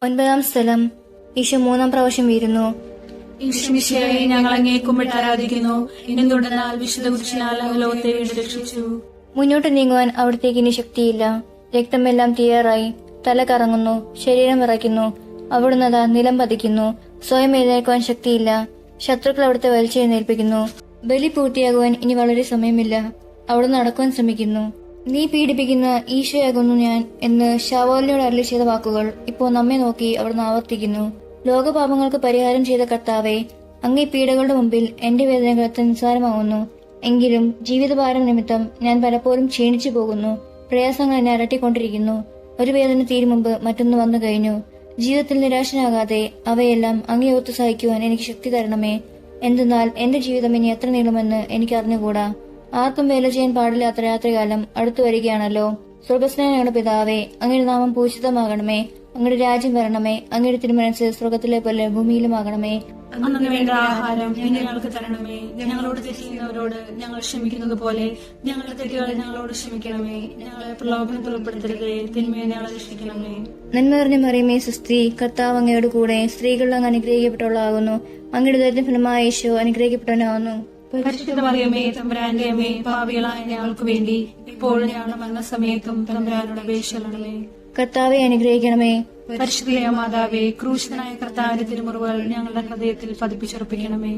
ഒൻപതാം സ്ഥലം ഈശോ 3-ാം പ്രാവശ്യം വീഴുന്നു. ഈശോമിശിഹായെ ഞങ്ങൾ അങ്ങേ കുമ്പിട്ട് ആരാധിക്കുന്നു. എന്തുകൊണ്ടെന്നാൽ വിശുദ്ധ കുരിശിനാൽ ലോകത്തെ വീണ്ടും രക്ഷിച്ചു. മുന്നോട്ട് നീങ്ങുവാൻ അവിടത്തേക്ക് ഇനി ശക്തിയില്ല. രക്തമെല്ലാം തീയാറായി. തല കറങ്ങുന്നു, ശരീരം വിറയ്ക്കുന്നു. അവിടുന്ന് അതാ നിലം പതിക്കുന്നു. സ്വയം എഴുന്നേൽക്കുവാൻ ശക്തിയില്ല. ശത്രുക്കൾ അവിടുത്തെ വലിച്ചെഴുന്നേൽപ്പിക്കുന്നു. ബലി പൂർത്തിയാകുവാൻ ഇനി വളരെ സമയമില്ല. അവിടുന്ന് നടക്കുവാൻ ശ്രമിക്കുന്നു. നീ പീഡിപ്പിക്കുന്ന ഈശോയാകുന്നു ഞാൻ എന്ന് ശവോലിനോട് അരുളി ചെയ്ത വാക്കുകൾ ഇപ്പോൾ നമ്മെ നോക്കി അവിടുന്ന് ആവർത്തിക്കുന്നു. ലോകപാപങ്ങൾക്ക് പരിഹാരം ചെയ്ത കർത്താവെ, അങ്ങേ പീഡകളുടെ മുമ്പിൽ എന്റെ വേദനകൾ എത്ര നിസ്സാരമാവുന്നു. എങ്കിലും ജീവിതഭാരം നിമിത്തം ഞാൻ പലപ്പോഴും ക്ഷീണിച്ചു പോകുന്നു. പ്രയാസങ്ങൾ എന്നെ അലട്ടിക്കൊണ്ടിരിക്കുന്നു. ഒരു വേദന തീരും മുമ്പ് മറ്റൊന്ന് വന്നു കഴിഞ്ഞു. ജീവിതത്തിൽ നിരാശനാകാതെ അവയെല്ലാം അങ്ങേ ഓർത്ത് സഹിക്കുവാൻ എനിക്ക് ശക്തി തരണമേ. എന്തെന്നാൽ എന്റെ ജീവിതം ഇനി എത്ര നീളുമെന്ന് എനിക്ക് അറിഞ്ഞുകൂടാ. ആർക്കും വേല ചെയ്യാൻ പാടില്ലാത്ത രാത്രികാലം അടുത്തു വരികയാണല്ലോ. സ്വർഗസ്നായ പിതാവേ, അങ്ങയുടെ നാമം പൂജിതമാകണമേ. അങ്ങയുടെ രാജ്യം വരണമേ. അങ്ങയുടെ തിരുമനസ് സ്വർഗത്തിലെ പോലെ ഭൂമിയിലുമാകണമേ. അന്നു വേണ്ട ആഹാരം ഇന്ന് ഞങ്ങൾക്ക് തരണമേ. ഞങ്ങളോട് തെറ്റ് ചെയ്യുന്നവരോട് ഞങ്ങൾ ക്ഷമിക്കുന്നത് പോലെ ഞങ്ങളുടെ തെറ്റുകൾ ഞങ്ങളോട് ക്ഷമിക്കണമേ. ഞങ്ങളെ പ്രലോഭനത്തിൽ ഉൾപ്പെടുത്തരുതേ, തിന്മയെ ഞങ്ങളെ രക്ഷിക്കണമേ. നന്മ നിറഞ്ഞ മറിയമേ, സുസ്ത്രീ, കർത്താവ് അങ്ങയുടെ കൂടെ സ്ത്രീകളിൽ അങ്ങ് അനുഗ്രഹിക്കപ്പെട്ടവളാകുന്നു. അങ്ങയുടെ ദരിദ്ര ഫലമായ യേശു അനുഗ്രഹിക്കപ്പെട്ടവനാകുന്നു. പരിശുദ്ധ മറിയമേ, തമ്പുരാന്റെ അമ്മേ, പാപികളായ ഞങ്ങൾക്ക് വേണ്ടി ഇപ്പോഴും ഞങ്ങളുടെ മരണസമയത്തും തമ്പുരാനോട് അപേക്ഷിക്കണമേ. കർത്താവെ അനുഗ്രഹിക്കണമേ. പരിശുദ്ധ മാതാവേ, ക്രൂശിതനായ കർത്താവിന്റെ തിരുമുറിവുകൾ ഞങ്ങളുടെ ഹൃദയത്തിൽ പതിപ്പിച്ചുറപ്പിക്കണമേ.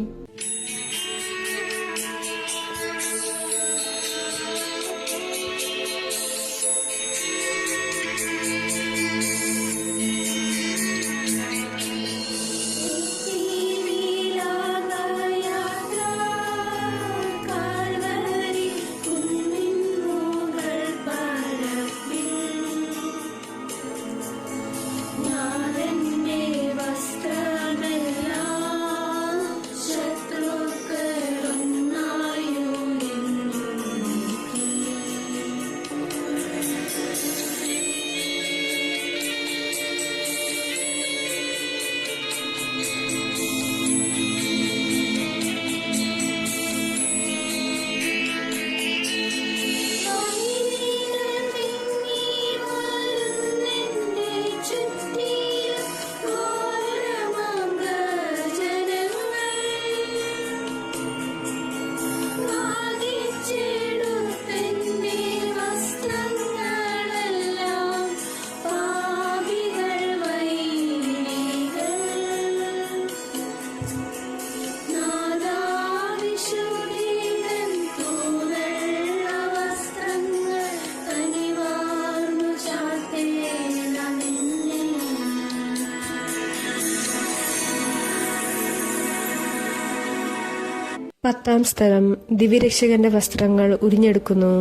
10-ാം സ്ഥലം, ദിവ്യരക്ഷകന്റെ വസ്ത്രങ്ങൾ ഉരിഞ്ഞെടുക്കുന്നു.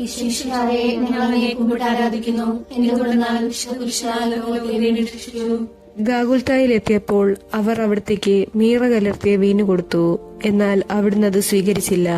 ഈശ്വരനെ ഞങ്ങൾ അങ്ങയെ കുമ്പിട്ട് ആരാധിക്കുന്നു. എന്തുകൊണ്ടെന്നാൽ വിശുദ്ധ പുരുഷനാൽ ലോകത്തെ വീണ്ടും രക്ഷിച്ചു. ഗാഗുൽത്തായിലെത്തിയപ്പോൾ അവർ അവിടത്തേക്ക് മീറ കലർത്തിയ വീഞ്ഞു കൊടുത്തു. എന്നാൽ അവിടുന്ന് അത് സ്വീകരിച്ചില്ല.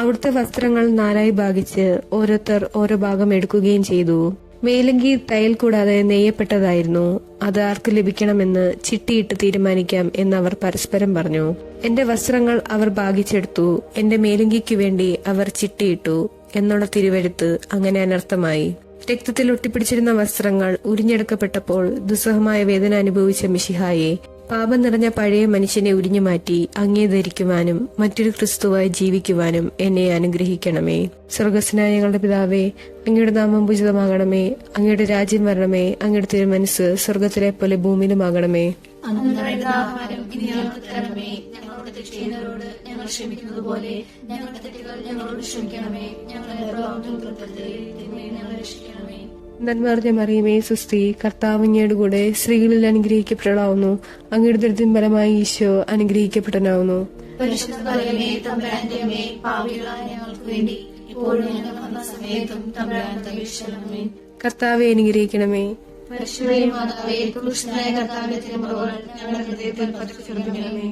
അവിടുത്തെ വസ്ത്രങ്ങൾ 4 ഭാഗിച്ച് ഓരോരുത്തർ ഓരോ ഭാഗം എടുക്കുകയും ചെയ്തു. മേലങ്കി തയ്യൽ കൂടാതെ നെയ്യപ്പെട്ടതായിരുന്നു. അത് ആർക്ക് ലഭിക്കണമെന്ന് ചിട്ടിയിട്ട് തീരുമാനിക്കാം എന്ന് അവർ പരസ്പരം പറഞ്ഞു. എന്റെ വസ്ത്രങ്ങൾ അവർ ഭാഗിച്ചെടുത്തു, എന്റെ മേലങ്കിക്ക് വേണ്ടി അവർ ചിട്ടിയിട്ടു എന്നുള്ള തിരുവെഴുത്ത് അങ്ങനെ അനർത്ഥമായി. രക്തത്തിൽ ഒട്ടിപ്പിടിച്ചിരുന്ന വസ്ത്രങ്ങൾ ഉരിഞ്ഞെടുക്കപ്പെട്ടപ്പോൾ ദുസ്സഹമായ വേദന അനുഭവിച്ച മിശിഹായെ, പാപം നിറഞ്ഞ പഴയ മനുഷ്യനെ ഉരിഞ്ഞുമാറ്റി അങ്ങേ ധരിക്കുവാനും മറ്റൊരു ക്രിസ്തുവായി ജീവിക്കുവാനും എന്നെ അനുഗ്രഹിക്കണമേ. സ്വർഗസ്നായ ഞങ്ങളുടെ പിതാവേ, അങ്ങയുടെ നാമം പൂജിതമാകണമേ. അങ്ങയുടെ രാജ്യം വരണമേ. അങ്ങയുടെ തിരുമനസ്സ് സ്വർഗത്തിലെ പോലെ ഭൂമിയിലുമാകണമേ. ആഹാരം ഇനി ഞങ്ങൾക്ക് തരണമേ. ഞങ്ങളോട് തെറ്റ് ചെയ്യുന്നവരോട് ഞങ്ങൾ ക്ഷമിക്കുന്നത് പോലെ ഞങ്ങളുടെ തെറ്റുകൾ ഞങ്ങളോട് ക്ഷമിക്കണമേ. ഞങ്ങളെ പ്രലോഭനത്തിൽ ഉൾപ്പെടുത്തരുതേ, തിന്മയിൽ ഞങ്ങളെ രക്ഷിക്കണമേ. നന്മറിഞ്ഞ മറിയമേ, സുസ്തി, കർത്താവ് അങ്ങയുടെ കൂടെ സ്ത്രീകളിൽ അനുഗ്രഹിക്കപ്പെടാവുന്നു. അങ്ങയുടെ ദുരിതത്തിൻ ഫലമായി ഈശോ അനുഗ്രഹിക്കപ്പെട്ടനാവുന്നു. പരിശുദ്ധ മറിയമേ, തമ്പുരാന്റെ അമ്മേ, പാപികളായ ഞങ്ങൾക്ക് വേണ്ടി ഇപ്പോഴും ഞങ്ങൾ വന്ന സമയത്തും തമ്പുരാനോട് അപേക്ഷിക്കണമേ. കർത്താവെ അനുഗ്രഹിക്കണമേ. പരിശുദ്ധ മാതാവേ, കൃഷ്ണനായ കർത്താവിന്റെ തിരുമുറകൾ ഞങ്ങളുടെ ഹൃദയത്തിൽ പതിപ്പിക്കണമേ.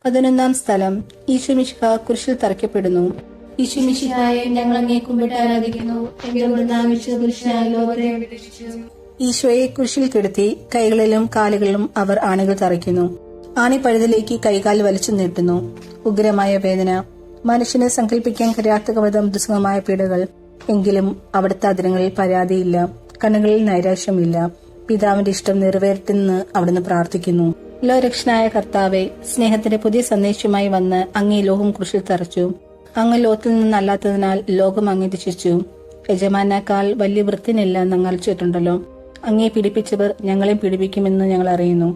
പതിനൊന്നാം സ്ഥലം, ഈശോമിശിഹ കുരിശിൽ തറയ്ക്കപ്പെടുന്നു. ഈശോമിശിഹായെ ഞങ്ങൾ അങ്ങേ കുമ്പിട്ട് ആരാധിക്കുന്നു. എന്തുകൊണ്ടെന്നാൽ വിശുദ്ധ പുരുഷനാൽ ലോകത്തെ രക്ഷിച്ചു. ഈശോയെ കുരിശിൽ കിടത്തി കൈകളിലും കാലുകളിലും അവർ ആണികൾ തറയ്ക്കുന്നു. ആണിപ്പഴുതിലേക്ക് കൈകാൽ വലിച്ചു നീട്ടുന്നു. ഉഗ്രമായ വേദന, മനുഷ്യന് സങ്കല്പിക്കാൻ കഴിയാത്ത വിധം ദുസ്സഹമായ പീഡകൾ. എങ്കിലും അവിടുത്തെ അതിരങ്ങളിൽ പരാതിയില്ല, കണ്ണുകളിൽ നൈരാശ്യമില്ല. പിതാവിന്റെ ഇഷ്ടം നിറവേറ്റെന്ന് അവിടുന്ന് പ്രാർത്ഥിക്കുന്നു. ലോകരക്ഷനായ കർത്താവെ, സ്നേഹത്തിന്റെ പുതിയ സന്ദേശവുമായി വന്ന് അങ്ങേ ലോകം കുരിശിൽ തറച്ചു. അങ്ങ് ലോകത്തിൽ നിന്നല്ലാത്തതിനാൽ ലോകം അങ്ങേ രക്ഷിച്ചു. യജമാനേക്കാൾ വലിയ വൃത്തിനില്ല ഞങ്ങൾ ചെയ്തിട്ടുണ്ടല്ലോ. അങ്ങേ പീഡിപ്പിച്ചവർ ഞങ്ങളെ പീഡിപ്പിക്കുമെന്ന് ഞങ്ങൾ അറിയുന്നു.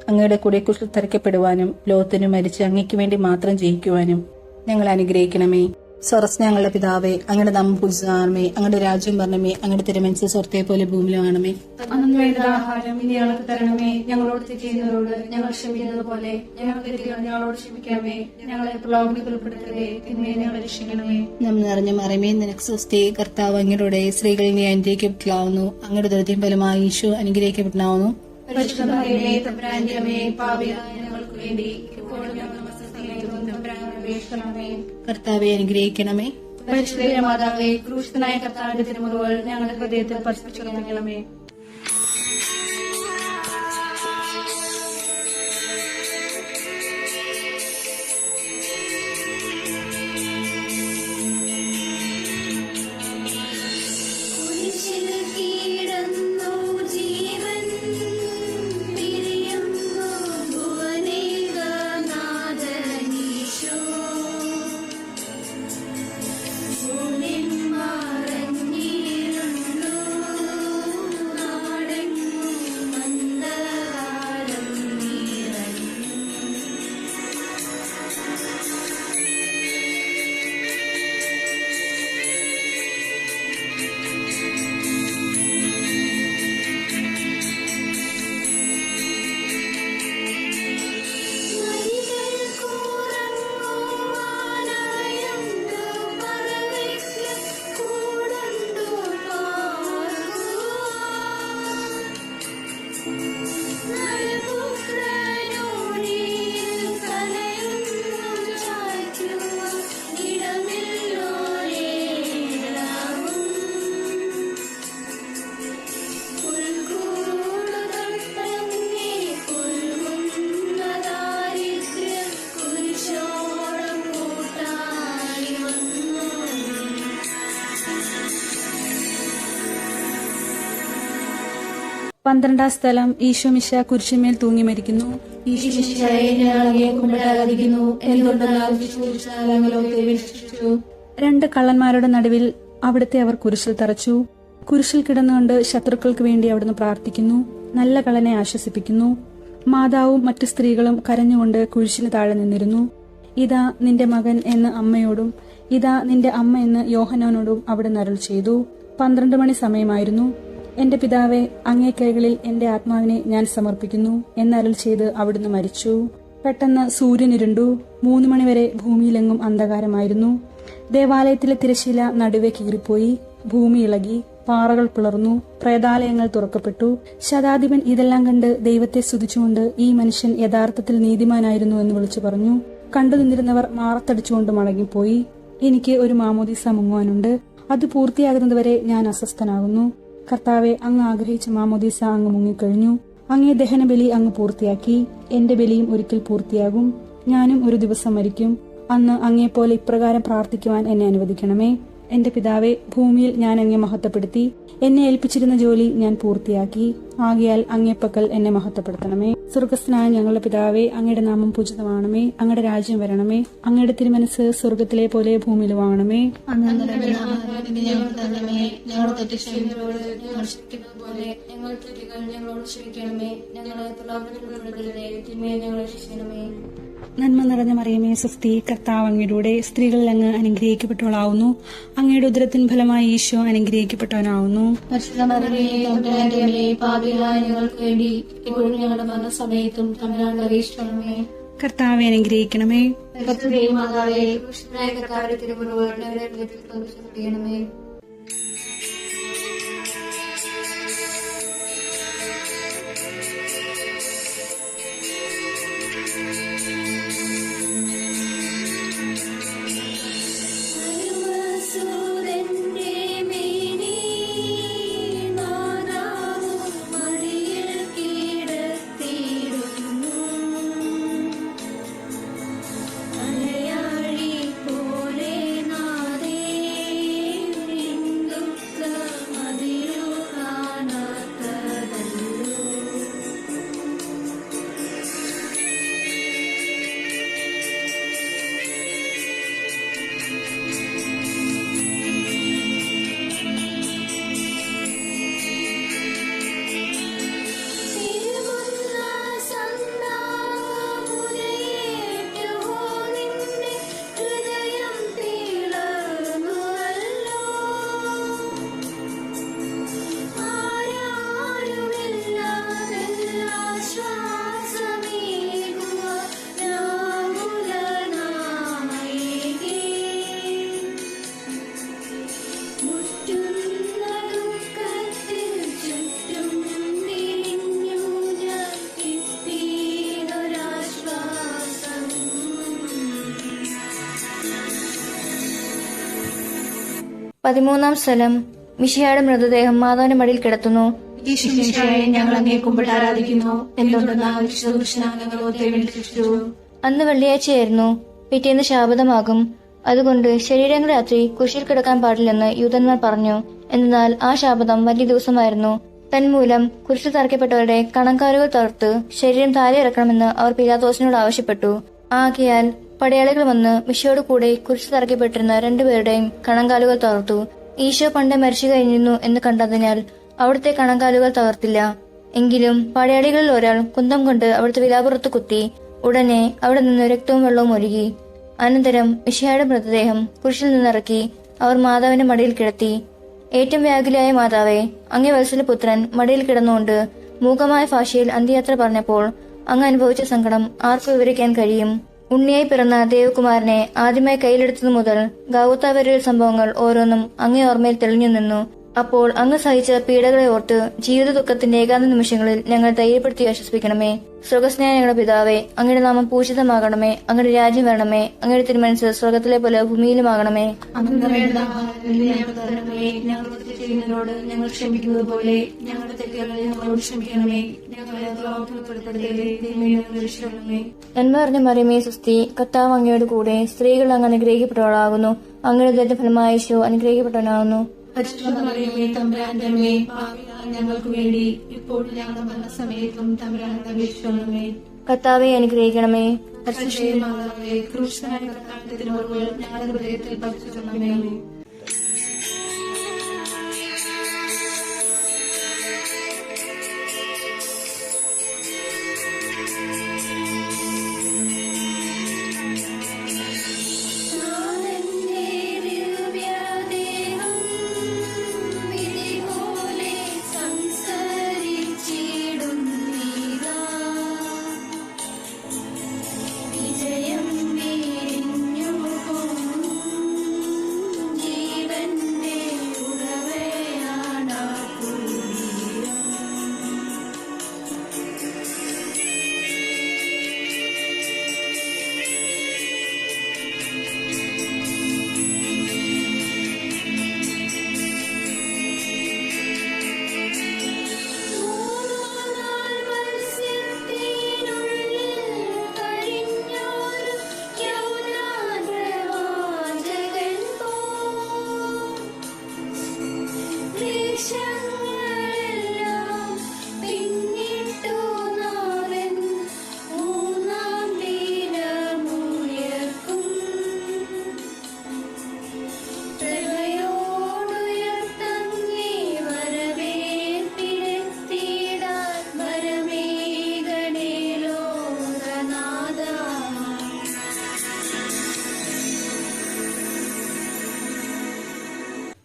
അങ്ങയുടെ കൂടെ കുരിശിൽ തറയ്ക്കപ്പെടുവാനും ലോകത്തിനു മരിച്ച് അങ്ങയ്ക്ക് വേണ്ടി മാത്രം ജയിക്കുവാനും ഞങ്ങൾ അനുഗ്രഹിക്കണമേ. സ്വർഗ്ഗസ്ഥ ഞങ്ങളുടെ പിതാവേ, അങ്ങയുടെ നാമം പൂജിതമാകണമേ. അങ്ങയുടെ രാജ്യം വരണമേ. അങ്ങയുടെ തിരുമനസ്സ് സ്വർഗ്ഗത്തെ പോലെ ഭൂമിയിലാകണമേ. അന്നു വേണ്ട ആഹാരം ഇനി ഞങ്ങൾക്ക് തരണമേ. ഞങ്ങളോട് തെറ്റ് ചെയ്യുന്നവരോട് ഞങ്ങൾ ക്ഷമിക്കുന്നത് പോലെ ഞങ്ങളുടെ തെറ്റുകൾ ഞങ്ങളോട് ക്ഷമിക്കണമേ. ഞങ്ങളെ പ്രലോഭനത്തിൽ ഉൾപ്പെടുത്തരുതേ, തിന്മയിൽ ഞങ്ങളെ രക്ഷിക്കണമേ. നാം നിറഞ്ഞ മറിയമേ, നിനക്ക് സ്വസ്തി, കർത്താവ് അങ്ങയുടെ സ്ത്രീകളിൽ നീ അനുഗ്രഹിക്കപ്പെട്ടാവുന്നു. അങ്ങയുടെ ദുരിതത്തിൻ ഫലമായി ഈശോ അനുഗ്രഹിക്കപ്പെട്ടാവുന്നു. പരിശുദ്ധ മറിയമേ, തമ്പുരാന്റെ അമ്മേ, പാപികളായ ഞങ്ങൾക്ക് വേണ്ടി ഇപ്പോഴും ഞങ്ങളുടെ മരണസമയത്തും തമ്പുരാനോട് അപേക്ഷിക്കണമേ. കർത്താവെ അനുഗ്രഹിക്കണമേ. പരിശുദ്ധ മാതാവേ, ക്രൂശിതനായ കർത്താവിന്റെ തിരുമുറിവുകൾ ഞങ്ങളുടെ ഹൃദയത്തിൽ പതിപ്പിച്ചുറപ്പിക്കണമേ. 12-ാം സ്ഥലം ഈശോമിശ കുരിശുമേൽ തൂങ്ങി മരിക്കുന്നു. ഈശോയെ ഞങ്ങൾ അങ്ങയെ കുമ്പിട്ട് ആരാധിക്കുന്നു. എന്തുകൊണ്ടെന്നാൽ ഞങ്ങളോർത്ത് വിശ്വസിച്ചു. 2 കള്ളന്മാരുടെ നടുവിൽ അവിടുത്തെ അവർ കുരിശിൽ തറച്ചു. കുരിശിൽ കിടന്നുകൊണ്ട് ശത്രുക്കൾക്ക് വേണ്ടി അവിടുന്ന് പ്രാർത്ഥിക്കുന്നു. നല്ല കള്ളനെ ആശ്വസിപ്പിക്കുന്നു. മാതാവും മറ്റു സ്ത്രീകളും കരഞ്ഞുകൊണ്ട് കുരിശിന് താഴെ നിന്നിരുന്നു. ഇതാ നിന്റെ മകൻ എന്ന് അമ്മയോടും ഇതാ നിന്റെ അമ്മ എന്ന് യോഹന്നാനോടും അവിടുന്ന് അരുൾ ചെയ്തു. 12 മണി സമയമായിരുന്നു. എന്റെ പിതാവേ, അങ്ങേ കൈകളിൽ എന്റെ ആത്മാവിനെ ഞാൻ സമർപ്പിക്കുന്നു എന്നരുൾ ചെയ്ത് അവിടുന്ന് മരിച്ചു. പെട്ടെന്ന് സൂര്യൻ ഇരുണ്ടു. 3 മണിവരെ ഭൂമിയിലെങ്ങും അന്ധകാരമായിരുന്നു. ദേവാലയത്തിലെ തിരശീല നടുവേ കീറിപ്പോയി. ഭൂമി ഇളകി, പാറകൾ പിളർന്നു, പ്രേതാലയങ്ങൾ തുറക്കപ്പെട്ടു. ശതാധിപൻ ഇതെല്ലാം കണ്ട് ദൈവത്തെ സ്തുതിച്ചുകൊണ്ട് ഈ മനുഷ്യൻ യഥാർത്ഥത്തിൽ നീതിമാനായിരുന്നു എന്ന് വിളിച്ചു പറഞ്ഞു. കണ്ടു നിന്നിരുന്നവർ മാറത്തടിച്ചുകൊണ്ട് മടങ്ങിപ്പോയി. എനിക്ക് ഒരു മാമോദീസ മുങ്ങുവാനുണ്ട്. അത് പൂർത്തിയാകുന്നതുവരെ ഞാൻ അസ്വസ്ഥനാകുന്നു. കർത്താവെ, അങ്ങ് ആഗ്രഹിച്ച മാമോദീസ അങ്ങ് മുങ്ങിക്കഴിഞ്ഞു. അങ്ങേ ദഹനബലി അങ്ങ് പൂർത്തിയാക്കി. എന്റെ ബലിയും ഒരിക്കൽ പൂർത്തിയാകും. ഞാനും ഒരു ദിവസം മരിക്കും. അന്ന് അങ്ങേപ്പോലെ ഇപ്രകാരം പ്രാർത്ഥിക്കുവാൻ എന്നെ അനുവദിക്കണമേ. എന്റെ പിതാവെ, ഭൂമിയിൽ ഞാൻ അങ്ങേ മഹത്വപ്പെടുത്തി. എന്നെ ഏൽപ്പിച്ചിരുന്ന ജോലി ഞാൻ പൂർത്തിയാക്കി. ആകയാൽ അങ്ങേപ്പക്കൽ എന്നെ മഹത്വപ്പെടുത്തണമേ. സ്വർഗസ്ഥനായ ഞങ്ങളുടെ പിതാവേ, അങ്ങയുടെ നാമം പൂജിതമാണമേ. അങ്ങയുടെ രാജ്യം വരണമേ. അങ്ങയുടെ തിരുമനസ് സ്വർഗത്തിലെ പോലെ ഭൂമിയിലുമാകണമേ. ഞങ്ങളുടെ തെറ്റ് ക്ഷമിക്കുന്നവരോട് ഞങ്ങൾ ക്ഷമിക്കുന്നത് പോലെ ഞങ്ങളുടെ തെറ്റുകൾ ഞങ്ങളോട് ക്ഷമിക്കണമേ. ഞങ്ങളെ പ്രലോഭനത്തിൽ ഉൾപ്പെടുത്തരുതേ, തിന്മയെ ഞങ്ങളെ രക്ഷിക്കണമേ. നന്മ നിറഞ്ഞ മറിയമേ, സ്വസ്തി, കർത്താവ് അങ്ങയുടെ സ്ത്രീകളിൽ അങ്ങ് അനുഗ്രഹിക്കപ്പെട്ടവളാവുന്നു. അങ്ങയുടെ ഉദരത്തിൻ ഫലമായി ഈശോ അനുഗ്രഹിക്കപ്പെട്ടവനാവുന്നു. പാപികളായ ഞങ്ങൾക്ക് വേണ്ടി ഇപ്പോഴും ഞങ്ങളുടെ മരണസമയത്തും തമ്പുരാനോട് അപേക്ഷിക്കണമേ. കർത്താവെ അനുഗ്രഹിക്കണമേ. മാതാവേ, കർത്താവിന്റെ തിരുമുറിവ് ഞങ്ങളുടെ ഹൃദയത്തിൽ പ്രവേശിപ്പിക്കണമേ. പതിമൂന്നാം സ്ഥലം മിശിഹായുടെ മൃതദേഹം മാതാവിന്റെ മടിയിൽ കിടത്തുന്നു. ഈശോയെ ഞങ്ങൾ അങ്ങയെ കുമ്പിട്ട് ആരാധിക്കുന്നു. എന്തുകൊണ്ടെന്നാൽ ഞങ്ങളോർത്ത് വിശ്വസിച്ചു. അന്ന് വെള്ളിയാഴ്ചയായിരുന്നു. പിറ്റേന്ന് ശാബതമാകും. അതുകൊണ്ട് ശരീരങ്ങൾ രാത്രി കുരിശിൽ കിടക്കാൻ പാടില്ലെന്ന് യൂതന്മാർ പറഞ്ഞു. എന്നാൽ ആ ശാബതം വലിയ ദിവസമായിരുന്നു. തന്മൂലം കുരിശിൽ തറയ്ക്കപ്പെട്ടവരുടെ കണങ്കാലുകൾ തകർത്ത് ശരീരം താഴെ ഇറക്കണമെന്ന് അവർ പിലാത്തോസിനോട് ആവശ്യപ്പെട്ടു. ആകയാൽ പടയാളികൾ വന്ന് മിശിയോട് കൂടെ കുരിശിൽ തറയ്ക്കപ്പെട്ടിരുന്ന 2 പേരുടെയും കണങ്കാലുകൾ തകർത്തു. ഈശോ പണ്ട് മരിച്ചു കഴിഞ്ഞിരുന്നു എന്ന് കണ്ടതിനാൽ അവിടുത്തെ കണങ്കാലുകൾ തകർത്തില്ല. എങ്കിലും പടയാളികളിൽ ഒരാൾ കുന്തം കൊണ്ട് അവിടുത്തെ വിലാപുറത്ത് കുത്തി. ഉടനെ അവിടെ നിന്ന് രക്തവും വെള്ളവും ഒഴുകി. അനന്തരം മിശിഹായുടെ മൃതദേഹം കുരിശിൽ നിന്നിറക്കി അവർ മാതാവിന്റെ മടിയിൽ കിടത്തി. ഏറ്റവും വ്യാകുലയായ മാതാവേ, അങ്ങേ വത്സലപുത്രൻ മടിയിൽ കിടന്നുകൊണ്ട് മൂകമായ ഭാഷയിൽ അന്ത്യയാത്ര പറഞ്ഞപ്പോൾ അങ്ങ് അനുഭവിച്ച സങ്കടം ആർക്കും വിവരിക്കാൻ കഴിയും. ഉണ്ണിയായി പിറന്ന ദേവകുമാരനെ ആദ്യമായി കയ്യിലെടുത്തതു മുതൽ ഗാവുത്ത വരെയുള്ള സംഭവങ്ങൾ ഓരോന്നും അങ്ങേ ഓർമ്മയിൽ തെളിഞ്ഞു നിന്നു. അപ്പോൾ അങ്ങ് സഹിച്ച പീഡകളെ ഓർത്ത് ജീവിത ദുഃഖത്തിന്റെ ഏകാന്ത നിമിഷങ്ങളിൽ ഞങ്ങൾ ധൈര്യപ്പെടുത്തി ആശ്വസിപ്പിക്കണമേ. സ്വർഗസ്നേഹ ഞങ്ങളുടെ പിതാവേ, അങ്ങയുടെ നാമം പൂജിതമാകണമേ. അങ്ങയുടെ രാജ്യം വരണമേ. അങ്ങയുടെ തിരുമനസ് സ്വർഗത്തിലെ പോലെ ഭൂമിയിലുമാകണമേ. ചെയ്യുന്നതിനോട് ഞങ്ങൾ ക്ഷമിക്കുന്നത് പോലെ ഞങ്ങളുടെ തെറ്റുകൾ ഞങ്ങളോട് ക്ഷമിക്കണമേ. ഞങ്ങളെ രക്ഷിക്കണമേ. നന്മ പറഞ്ഞ മറിയമേ, സ്വസ്തി, കർത്താവ് അങ്ങയോട് കൂടെ സ്ത്രീകൾ അങ്ങ് അനുഗ്രഹിക്കപ്പെട്ടവളാകുന്നു. അങ്ങയുടെ ദൈവഫലമായ ഈശോ അനുഗ്രഹിക്കപ്പെട്ടവനാകുന്നു. പരിശുദ്ധ മറിയമേ, തമ്പുരാന്റെ അമ്മേ, പാപികളായ ഞങ്ങൾക്ക് വേണ്ടി ഇപ്പോഴും ഞങ്ങളുടെ മരണസമയത്തും തമ്പുരാനോട് അപേക്ഷിക്കണമേ. കർത്താവെ അനുഗ്രഹിക്കണമേ. പരിശുദ്ധമാതാവേ, ക്രൂശനായ കർത്താവിന്റെ തിരുമുറിവുകൾ ഞങ്ങളുടെ ഹൃദയത്തിൽ പതിച്ചുകൊള്ളണമേ.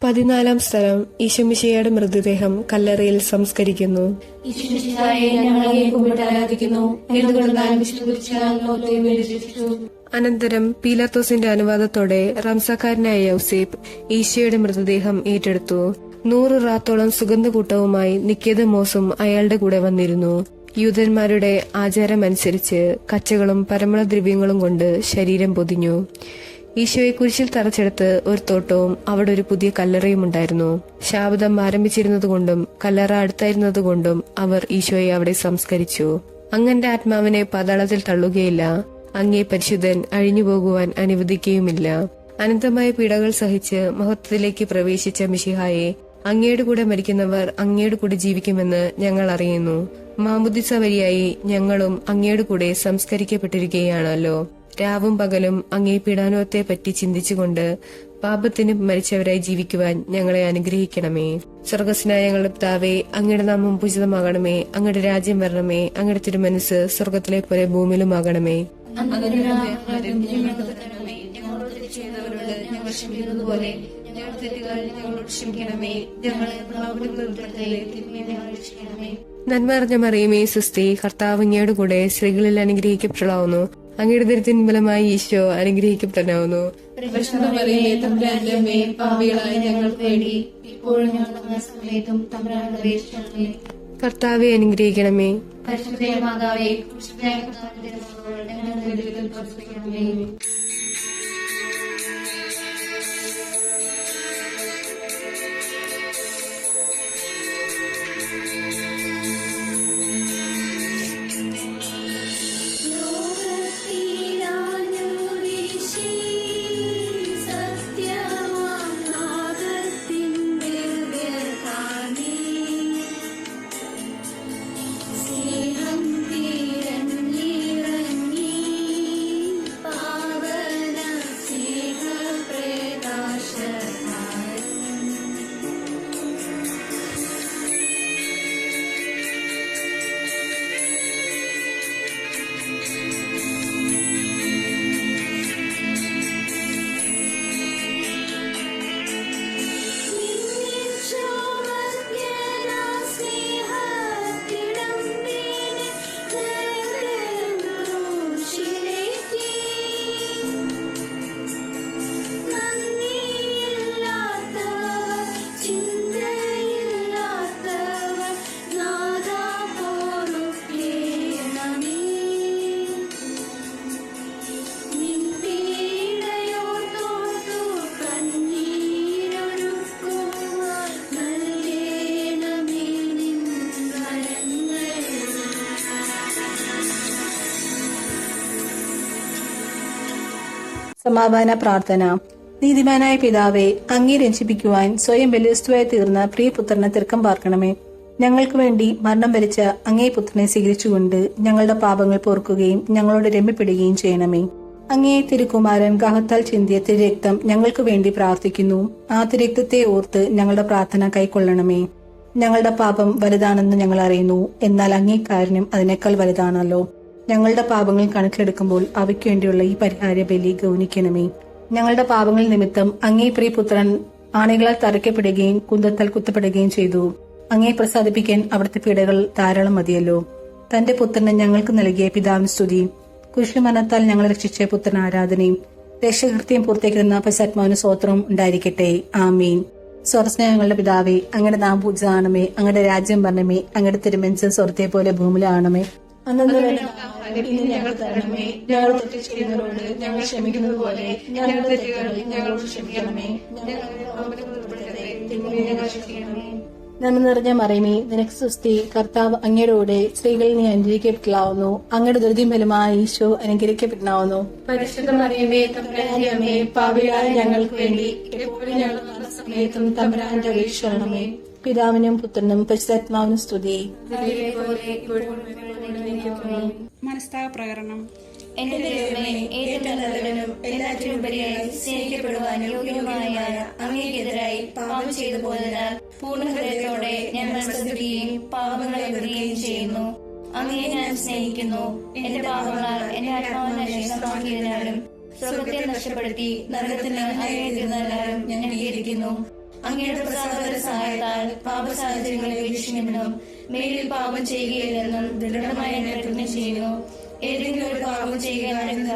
പതിനാലാം സ്ഥലം ഈശോമിശിഹായുടെ മൃതദേഹം കല്ലറയിൽ സംസ്കരിക്കുന്നു. ഈശോമിശിഹായെ ഞങ്ങൾ അങ്ങയെ കുമ്പിട്ട് ആരാധിക്കുന്നു. എന്തുകൊണ്ടെന്നാൽ വിശുദ്ധീകരിച്ചാൽ ലോകത്തെയും വേണ്ടി രക്ഷിച്ചു. അനന്തരം പീലാത്തോസിന്റെ അനുവാദത്തോടെ റംസാക്കാരനായ യൗസേപ്പ് ഈശോയുടെ മൃതദേഹം ഏറ്റെടുത്തു. 100 റാത്തോളം സുഗന്ധകൂട്ടവുമായി നിക്കേതമോസും അയാളുടെ കൂടെ വന്നിരുന്നു. യൂതന്മാരുടെ ആചാരമനുസരിച്ച് കച്ചകളും പരമളദ്രവ്യങ്ങളും കൊണ്ട് ശരീരം പൊതിഞ്ഞു. ഈശോയെ കുരിശിൽ തറച്ചെടുത്ത് ഒരു തോട്ടവും അവിടെ ഒരു പുതിയ കല്ലറയും ഉണ്ടായിരുന്നു. ശാബദം ആരംഭിച്ചിരുന്നതുകൊണ്ടും കല്ലറ അടുത്തായിരുന്നതുകൊണ്ടും അവർ ഈശോയെ അവിടെ സംസ്കരിച്ചു. അങ്ങന്റെ ആത്മാവിനെ പാതാളത്തിൽ തള്ളുകയില്ല, അങ്ങേ പരിശുദ്ധൻ അഴിഞ്ഞുപോകുവാൻ അനുവദിക്കുകയുമില്ല. അനന്തമായ പീഡകൾ സഹിച്ച് മഹത്വത്തിലേക്ക് പ്രവേശിച്ച മിശിഹായെ, അങ്ങയുടെ കൂടെ മരിക്കുന്നവർ അങ്ങയുടെ കൂടെ ജീവിക്കുമെന്ന് ഞങ്ങൾ അറിയുന്നു. മാമുദിസ വഴിയായി ഞങ്ങളും അങ്ങയുടെ കൂടെ സംസ്കരിക്കപ്പെട്ടിരിക്കുകയാണല്ലോ. രാവും പകലും അങ്ങേ പീഡാനുഭവത്തെ പറ്റി ചിന്തിച്ചുകൊണ്ട് പാപത്തിന് മരിച്ചവരായി ജീവിക്കുവാൻ ഞങ്ങളെ അനുഗ്രഹിക്കണമേ. സ്വർഗസ്നായ ഞങ്ങളുടെ പിതാവേ, അങ്ങയുടെ നാമം പൂജിതമാകണമേ. അങ്ങയുടെ രാജ്യം വരണമേ. അങ്ങയുടെ തിരുമനസ് സ്വർഗത്തിലെ പോലെ ഭൂമിയിലുമാകണമേ. നന്മ അറിഞ്ഞ മറിയമേ സുസ്തി, കർത്താവ് അങ്ങയുടെ കൂടെ സ്ത്രീകളിൽ അനുഗ്രഹിക്കപ്പെടാവുന്നു. അങ്ങയുടെ ദരിദ്രത്തിൻ ഫലമായി ഈശോ അനുഗ്രഹിക്കപ്പെടാവുന്നു. പാപികളായ ഞങ്ങൾക്ക് വേണ്ടി ഇപ്പോഴും ഞങ്ങളുടെ സമയത്തും തമ്പുരാനോട് അപേക്ഷിക്കണമേ. കർത്താവെ അനുഗ്രഹിക്കണമേ. പരിശുദ്ധമാതാവേ, ക്രൂശനായ കർത്താവിന്റെ തിരുമുറിവുകൾ ഞങ്ങളുടെ ഹൃദയത്തിൽ പതിച്ചുകൊള്ളണമേ. സമാധാന പ്രാർത്ഥന. നീതിമാനായ പിതാവേ, അങ്ങേ രഞ്ജിപ്പിക്കുവാൻ സ്വയം ബലിവസ്തുവായി തീർന്ന പ്രിയപുത്രനെ തിർക്കം പാർക്കണമേ. ഞങ്ങൾക്ക് വേണ്ടി മരണം വരിച്ച അങ്ങേ പുത്രനെ സ്വീകരിച്ചുകൊണ്ട് ഞങ്ങളുടെ പാപങ്ങൾ പൊറുക്കുകയും ഞങ്ങളോട് രമ്യപ്പെടുകയും ചെയ്യണമേ. അങ്ങേ തിരുക്കുമാരൻ ഗാഹത്താൽ ചിന്തിയ തിരുരക്തം ഞങ്ങൾക്ക് വേണ്ടി പ്രാർത്ഥിക്കുന്നു. ആ തിരുരക്തത്തെ ഓർത്ത് ഞങ്ങളുടെ പ്രാർത്ഥന കൈക്കൊള്ളണമേ. ഞങ്ങളുടെ പാപം വലുതാണെന്ന് ഞങ്ങൾ അറിയുന്നു, എന്നാൽ അങ്ങേ കാരുണ്യം അതിനേക്കാൾ വലുതാണല്ലോ. ഞങ്ങളുടെ പാപങ്ങൾ കണക്കിലെടുക്കുമ്പോൾ അവയ്ക്ക് വേണ്ടിയുള്ള ഈ പരിഹാര ബലി ഗൗനിക്കണമേ. ഞങ്ങളുടെ പാപങ്ങൾ നിമിത്തം അങ്ങേ പ്രിയപുത്രൻ ആണികളാൽ തറയ്ക്കപ്പെടുകയും കുന്തത്താൽ കുത്തപ്പെടുകയും ചെയ്തു. അങ്ങേ പ്രസാദിപ്പിക്കാൻ അവിടുത്തെ പീഡകൾ ധാരാളം മതിയല്ലോ. തന്റെ പുത്രന് ഞങ്ങൾക്ക് നൽകിയ പിതാവിന് സ്തുതിയും കുരിശുമരണത്താൽ ഞങ്ങളെ രക്ഷിച്ച പുത്രൻ ആരാധനയും രക്ഷകൃത്യം പൂർത്തിയാക്കുന്ന പശ്ചാത്മാവിന് സ്വോത്രവും ഉണ്ടായിരിക്കട്ടെ. ആമീൻ. സ്വർസ്നേഹങ്ങളുടെ പിതാവേ, അങ്ങയുടെ നാം പൂജിതമാണമേ. അങ്ങയുടെ രാജ്യം പറഞ്ഞമേ. അങ്ങയുടെ തിരുമനസ് സ്വർഗത്തെ പോലെ ഭൂമിയിലാണമേ. അന്നു ഇന്ന് ഞങ്ങൾ തരണമേ. ഞങ്ങൾ തെറ്റ് ചെയ്യുന്നവരോട് ഞങ്ങൾ ക്ഷമിക്കുന്നത് പോലെ ഞങ്ങളുടെ തെറ്റുകൾ ഞങ്ങളോട് ക്ഷമിക്കണമേ. നന്മ നിറഞ്ഞ മറിയമേ, നിനക്ക് സുസ്തി. കർത്താവ് അങ്ങയുടെ കൂടെ സ്ത്രീകളിൽ നീ അനുഗ്രഹിക്കപ്പെട്ടാവുന്നു. അങ്ങയുടെ ദുരിതം ഫലമായി ഈശോ അനുഗ്രഹിക്കപ്പെട്ടാവുന്നു. പരിശുദ്ധ മറിയമേ, തമ്പുരാന്റെ അമ്മേ, പാപികളായ ഞങ്ങൾക്ക് വേണ്ടി എപ്പോഴും ഞങ്ങളുടെ മരണസമയത്തും തമ്പുരാന്റെ അപേക്ഷിക്കണമേ. പിതാവിനും പുത്രനും പരിശുദ്ധാത്മാവിനും സ്തുതി. മനസ്താപ പ്രകരണം. എന്റെ ദൈവമേ, ഏറ്റവും നല്ലവനും എല്ലാറ്റിനും ഉപരിയായി സ്നേഹിക്കപ്പെടുവാൻ യോഗ്യനുമായ അങ്ങേക്കെതിരായി പാപം ചെയ്തു പോയതിനാൽ പൂർണ്ണ ഹൃദയത്തോടെ ഞാൻ മനസ്സുകയും പാപങ്ങളെ വെറുകയും ചെയ്യുന്നു. അങ്ങയെ ഞാൻ സ്നേഹിക്കുന്നു. എന്റെ പാപങ്ങളാൽ എന്റെ ആത്മാവിനെ നഷ്ടമാക്കിയതിനാലും സ്വർഗത്തെ നഷ്ടപ്പെടുത്തി നരകത്തിന് അങ്ങയെ തിരുന്നാലും ഞാൻ അംഗീകരിക്കുന്നു. അങ്ങയുടെ പ്രസാദകര സഹായത്താൽ പാപ സാഹചര്യങ്ങളെ വീക്ഷിക്കുമെന്നും മേലിൽ പാപം ചെയ്യുകയില്ലെന്നും ദൃഢമായി എന്നെ പ്രതിജ്ഞ ചെയ്യുന്നു. ഏതെങ്കിലും ഒരു പാപം ചെയ്യുകയാണെങ്കിൽ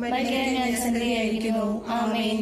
മരിക്കാൻ ഞാൻ സന്നദ്ധയായിരിക്കുന്നു. ആമേൻ.